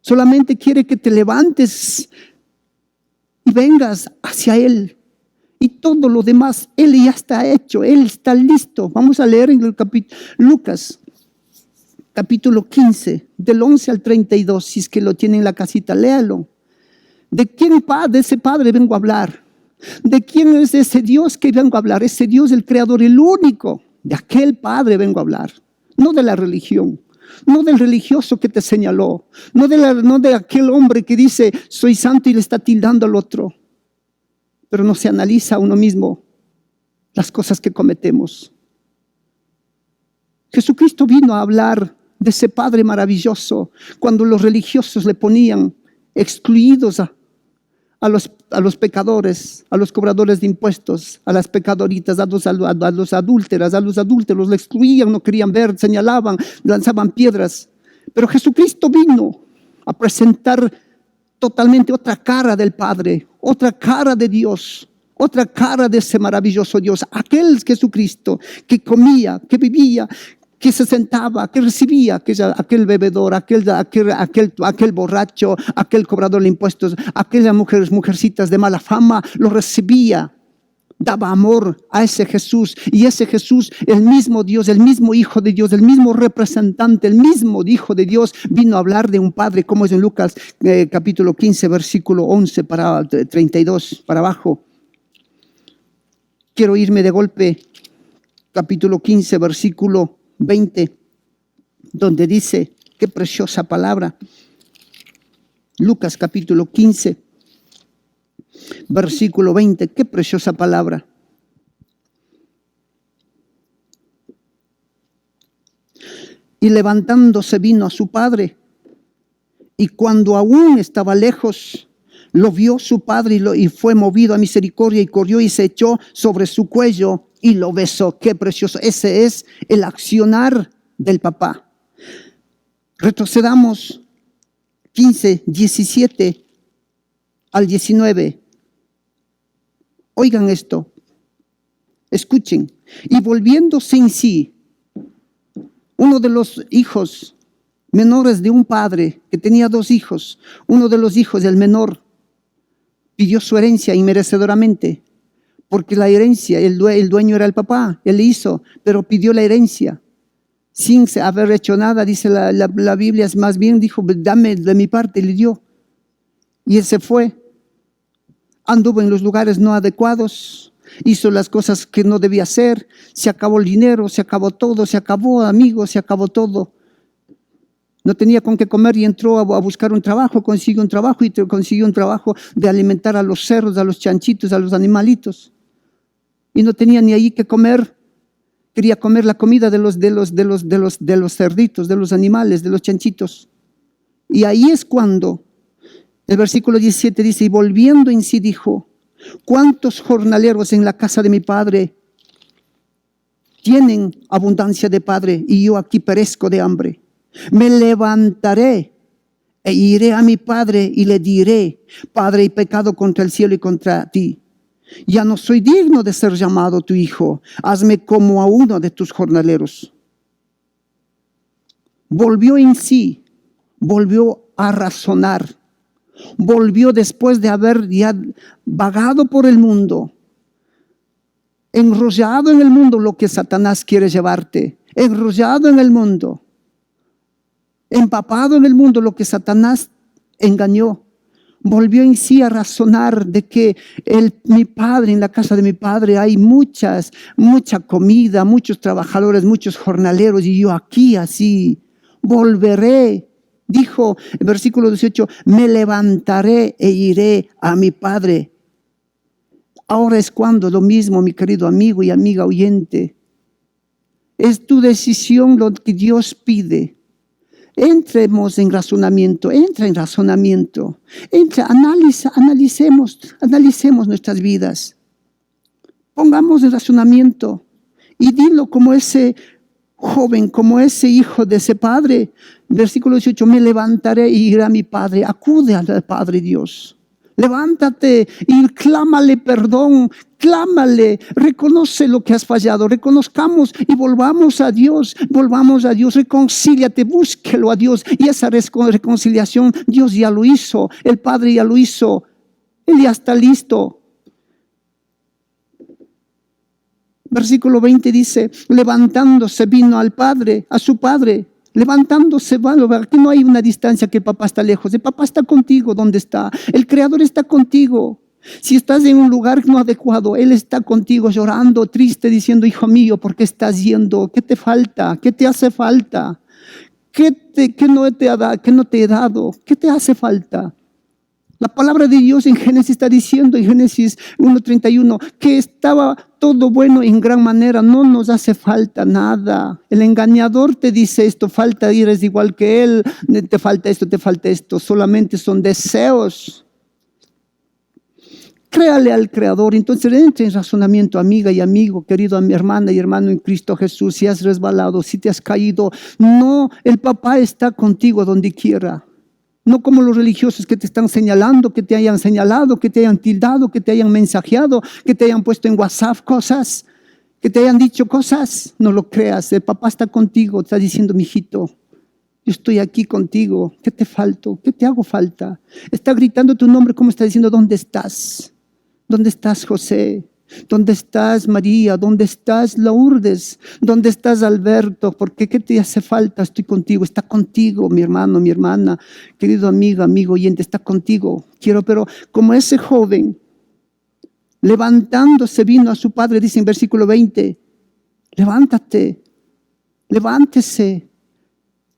Solamente quiere que te levantes y vengas hacia Él. Y todo lo demás, Él ya está hecho, Él está listo. Vamos a leer en el Lucas, capítulo 15, del 11 al 32, si es que lo tienen en la casita, léalo. ¿De ese Padre vengo a hablar? ¿De quién es ese Dios que vengo a hablar? Ese Dios, el Creador, el único. De aquel Padre vengo a hablar, no de la religión. No del religioso que te señaló, no de aquel hombre que dice soy santo y le está tildando al otro, pero no se analiza a uno mismo las cosas que cometemos. Jesucristo vino a hablar de ese Padre maravilloso cuando los religiosos le ponían excluidos a los pecadores, a los cobradores de impuestos, a las pecadoritas, a los adúlteros, le excluían, no querían ver, señalaban, lanzaban piedras. Pero Jesucristo vino a presentar totalmente otra cara del Padre, otra cara de Dios, otra cara de ese maravilloso Dios, aquel Jesucristo que comía, que vivía, que se sentaba, que recibía aquel bebedor, aquel borracho, aquel cobrador de impuestos, aquellas mujercitas de mala fama, lo recibía. Daba amor a ese Jesús, y ese Jesús, el mismo Dios, el mismo Hijo de Dios, el mismo representante, el mismo Hijo de Dios, vino a hablar de un Padre, como es en Lucas capítulo 15, versículo 11 para 32 para abajo. Quiero irme de golpe, capítulo 15, versículo 20, donde dice, qué preciosa palabra. Lucas capítulo 15, versículo 20, qué preciosa palabra. Y levantándose vino a su padre, y cuando aún estaba lejos, lo vio su padre y fue movido a misericordia, y corrió y se echó sobre su cuello y lo besó. Qué precioso. Ese es el accionar del papá. Retrocedamos 15, 17 al 19. Oigan esto, escuchen. Y volviéndose en sí, uno de los hijos menores de un padre que tenía 2 hijos, uno de los hijos del menor pidió su herencia inmerecedoramente, porque la herencia, el dueño era el papá, él hizo, pero pidió la herencia sin haber hecho nada. Dice la Biblia, es más bien dijo, dame de mi parte, y le dio. Y él se fue. Anduvo en los lugares no adecuados, hizo las cosas que no debía hacer, se acabó el dinero, se acabó todo, se acabó amigos, se acabó todo. No tenía con qué comer y entró a buscar un trabajo, consiguió un trabajo de alimentar a los cerdos, a los chanchitos, a los animalitos. Y no tenía ni allí que comer, quería comer la comida de los cerditos, de los animales, de los chanchitos. Y ahí es cuando el versículo 17 dice, y volviendo en sí dijo, ¿cuántos jornaleros en la casa de mi padre tienen abundancia de padre y yo aquí perezco de hambre? Me levantaré e iré a mi padre y le diré, Padre, he pecado contra el cielo y contra ti. Ya no soy digno de ser llamado tu hijo. Hazme como a uno de tus jornaleros. Volvió en sí, volvió a razonar. Volvió después de haber ya vagado por el mundo, enrollado en el mundo lo que Satanás quiere llevarte, enrollado en el mundo, empapado en el mundo lo que Satanás engañó. Volvió en sí a razonar de que mi padre, en la casa de mi padre hay mucha comida, muchos trabajadores, muchos jornaleros, y yo aquí así volveré. Dijo en versículo 18, me levantaré e iré a mi padre. Ahora es cuando lo mismo, mi querido amigo y amiga oyente. Es tu decisión lo que Dios pide. Entremos en razonamiento, entra en razonamiento. Analicemos nuestras vidas. Pongamos en razonamiento y dilo como ese joven, como ese hijo de ese padre. Versículo 18, me levantaré y iré a mi padre. Acude al Padre Dios. Levántate y clámale perdón, clámale, reconoce lo que has fallado, reconozcamos y volvamos a Dios, reconcíliate, búsquelo a Dios. Y esa reconciliación Dios ya lo hizo, el Padre ya lo hizo, Él ya está listo. Versículo 20 dice, levantándose vino al Padre, a su Padre. Levantándose, aquí no hay una distancia que el papá está lejos, el papá está contigo donde está, el Creador está contigo. Si estás en un lugar no adecuado, Él está contigo llorando, triste, diciendo, hijo mío, ¿por qué estás yendo? ¿Qué te falta? ¿Qué te hace falta? ¿Qué no te he dado? ¿Qué te hace falta? La palabra de Dios en Génesis está diciendo, en Génesis 1:31, que estaba todo bueno en gran manera, no nos hace falta nada. El engañador te dice esto, falta, eres igual que él, te falta esto, solamente son deseos. Créale al Creador. Entonces entra en razonamiento, amiga y amigo, querido mi hermana y hermano en Cristo Jesús. Si has resbalado, si te has caído, no, el papá está contigo donde quiera. No como los religiosos que te están señalando, que te hayan señalado, que te hayan tildado, que te hayan mensajeado, que te hayan puesto en WhatsApp cosas. Que te hayan dicho cosas, no lo creas. El papá está contigo, está diciendo, mijito, yo estoy aquí contigo. ¿Qué te falto? ¿Qué te hago falta? Está gritando tu nombre, como está diciendo, ¿dónde estás? ¿Dónde estás, José? ¿Dónde estás, María? ¿Dónde estás, Lourdes? ¿Dónde estás, Alberto? ¿Por qué? ¿Qué te hace falta? Estoy contigo. Está contigo, mi hermano, mi hermana, querido amigo, amigo oyente, está contigo. Pero como ese joven, levantándose vino a su padre, dice en versículo 20, levántate, levántese,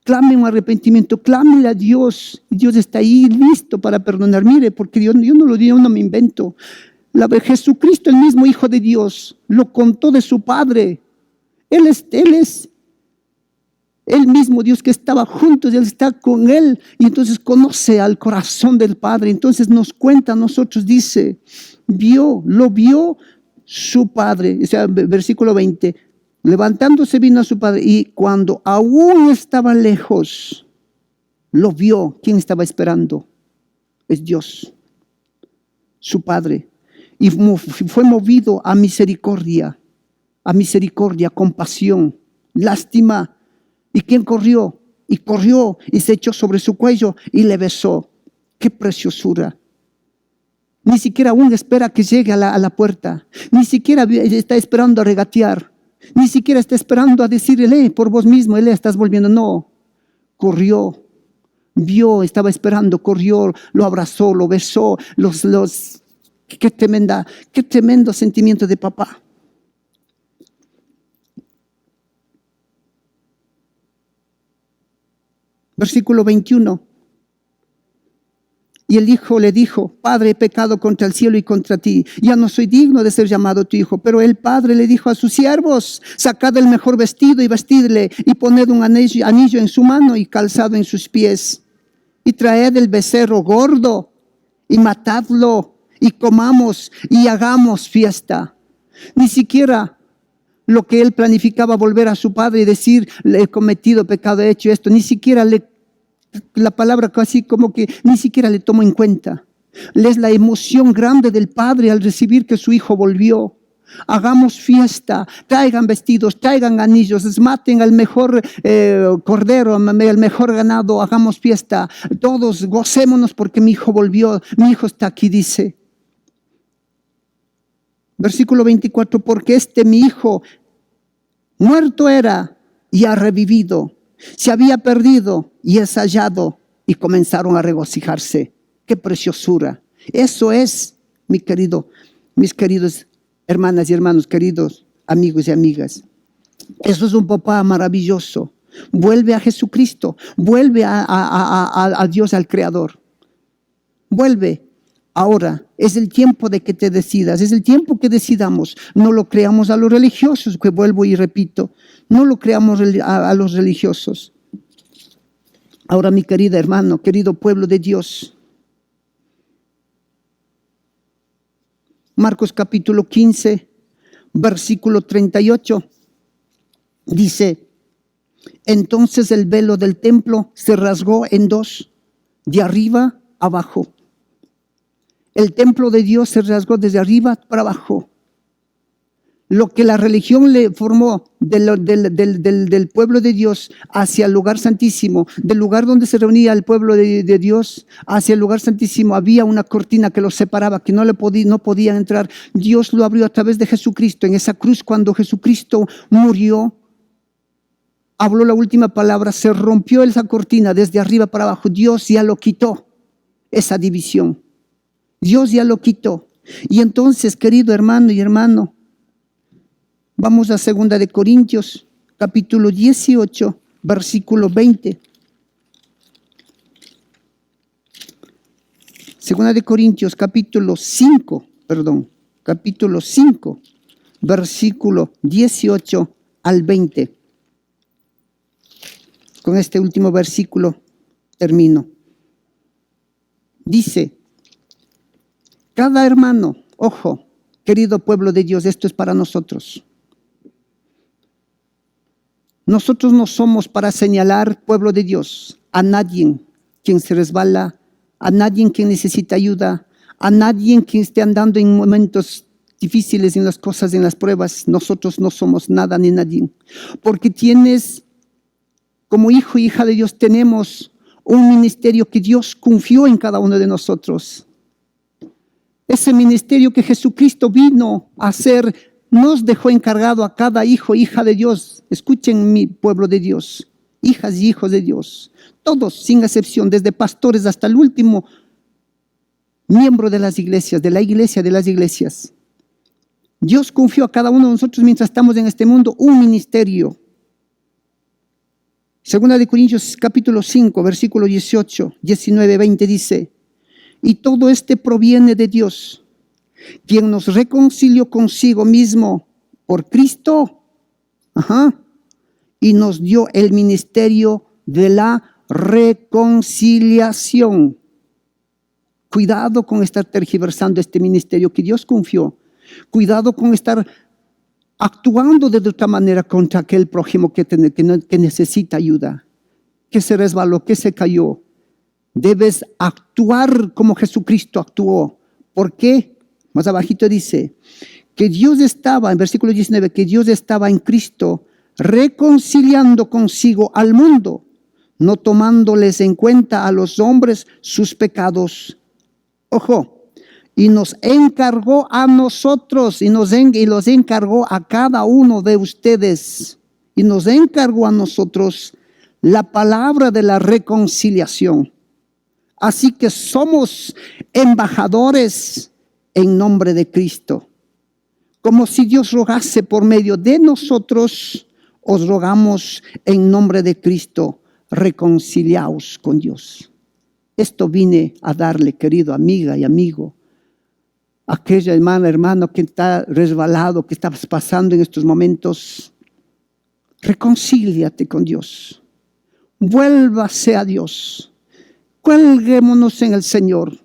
clame un arrepentimiento, clámele a Dios. Dios está ahí listo para perdonar. Mire, porque yo no lo digo, no me invento. Jesucristo, el mismo Hijo de Dios, lo contó de su Padre. Él es el mismo Dios que estaba juntos, Él está con Él y entonces conoce al corazón del Padre. Entonces nos cuenta a nosotros, dice, lo vio su Padre. O sea, versículo 20, levantándose vino a su Padre y cuando aún estaba lejos, lo vio. ¿Quién estaba esperando? Es Dios, su Padre. Y fue movido a misericordia, compasión, lástima. ¿Y quién corrió? Y corrió y se echó sobre su cuello y le besó. ¡Qué preciosura! Ni siquiera aún espera que llegue a la puerta. Ni siquiera está esperando a regatear. Ni siquiera está esperando a decirle, por vos mismo, estás volviendo. No, corrió, vio, estaba esperando, corrió, lo abrazó, lo besó, qué tremendo sentimiento de papá. Versículo 21. Y el hijo le dijo, Padre, he pecado contra el cielo y contra ti. Ya no soy digno de ser llamado tu hijo. Pero el padre le dijo a sus siervos, sacad el mejor vestido y vestidle, y poned un anillo en su mano y calzado en sus pies. Y traed el becerro gordo y matadlo. Y comamos y hagamos fiesta. Ni siquiera lo que él planificaba volver a su padre y decir, le he cometido pecado, he hecho esto, ni siquiera la palabra casi como que ni siquiera le tomó en cuenta. Es la emoción grande del padre al recibir que su hijo volvió. Hagamos fiesta, traigan vestidos, traigan anillos, maten al mejor cordero, al mejor ganado, hagamos fiesta. Todos gocémonos porque mi hijo volvió, mi hijo está aquí, dice. Versículo 24, porque mi hijo muerto era y ha revivido, se había perdido y es hallado, y comenzaron a regocijarse. ¡Qué preciosura! Eso es, mis queridos hermanas y hermanos, queridos amigos y amigas. Eso es un papá maravilloso. Vuelve a Jesucristo, vuelve a Dios, al Creador. Vuelve. Ahora es el tiempo de que te decidas, es el tiempo que decidamos. No lo creamos a los religiosos, que vuelvo y repito, no lo creamos a los religiosos. Ahora, mi querida hermano, querido pueblo de Dios, Marcos capítulo 15, versículo 38, dice, entonces el velo del templo se rasgó en dos, de arriba abajo. El templo de Dios se rasgó desde arriba para abajo. Lo que la religión le formó del pueblo de Dios hacia el lugar santísimo, del lugar donde se reunía el pueblo de Dios hacia el lugar santísimo, había una cortina que los separaba, que no podían entrar. Dios lo abrió a través de Jesucristo. En esa cruz, cuando Jesucristo murió, habló la última palabra, se rompió esa cortina desde arriba para abajo. Dios ya lo quitó, esa división. Dios ya lo quitó. Y entonces, querido hermano y hermano, vamos a 2 de Corintios, capítulo 18, versículo 20. 2 de Corintios, capítulo 5, versículo 18 al 20. Con este último versículo termino. Dice, cada hermano, ojo, querido pueblo de Dios, esto es para nosotros. Nosotros no somos para señalar, pueblo de Dios, a nadie quien se resbala, a nadie quien necesita ayuda, a nadie quien esté andando en momentos difíciles, en las cosas, en las pruebas, nosotros no somos nada ni nadie. Porque tienes, como hijo e hija de Dios, tenemos un ministerio que Dios confió en cada uno de nosotros. Ese ministerio que Jesucristo vino a hacer, nos dejó encargado a cada hijo e hija de Dios. Escuchen, mi pueblo de Dios, hijas y hijos de Dios, todos sin excepción, desde pastores hasta el último miembro de las iglesias, de la iglesia de las iglesias. Dios confió a cada uno de nosotros mientras estamos en este mundo un ministerio. Segunda de Corintios capítulo 5, versículo 18, 19, 20 dice: y todo proviene de Dios, quien nos reconcilió consigo mismo por Cristo, y nos dio el ministerio de la reconciliación. Cuidado con estar tergiversando este ministerio que Dios confió. Cuidado con estar actuando de otra manera contra aquel prójimo que necesita ayuda, que se resbaló, que se cayó. Debes actuar como Jesucristo actuó. ¿Por qué? Más abajito dice que Dios estaba, en versículo 19, que Dios estaba en Cristo reconciliando consigo al mundo, no tomándoles en cuenta a los hombres sus pecados. Ojo, y nos encargó a nosotros, y los encargó a cada uno de ustedes, y nos encargó a nosotros la palabra de la reconciliación. Así que somos embajadores en nombre de Cristo. Como si Dios rogase por medio de nosotros, os rogamos en nombre de Cristo, reconciliaos con Dios. Esto vine a darle, querido amiga y amigo, aquella hermano que está resbalado, que está pasando en estos momentos. Reconcíliate con Dios. Vuélvase a Dios. Cuelguémonos en el Señor.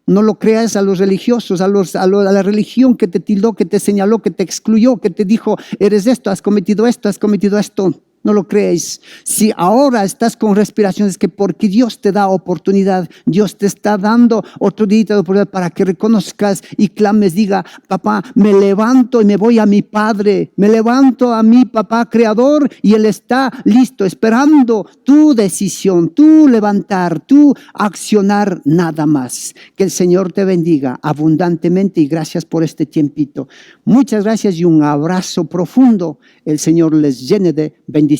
No lo creas a los religiosos, a la religión que te tildó, que te señaló, que te excluyó, que te dijo, eres esto, has cometido esto, has cometido esto. No lo creéis. Si ahora estás con respiración, es que porque Dios te da oportunidad, Dios te está dando otro día de oportunidad para que reconozcas y clames, diga, papá, me levanto y me voy a mi Padre, me levanto a mi papá creador y Él está listo, esperando tu decisión, tu levantar, tu accionar, nada más. Que el Señor te bendiga abundantemente y gracias por este tiempito. Muchas gracias y un abrazo profundo. El Señor les llene de bendiciones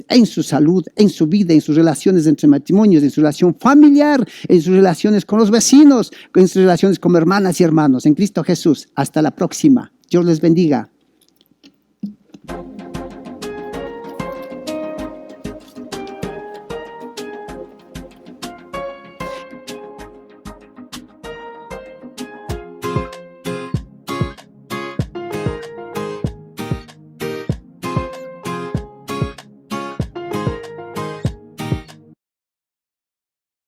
en su salud, en su vida, en sus relaciones entre matrimonios, en su relación familiar, en sus relaciones con los vecinos, en sus relaciones como hermanas y hermanos. En Cristo Jesús. Hasta la próxima. Dios les bendiga.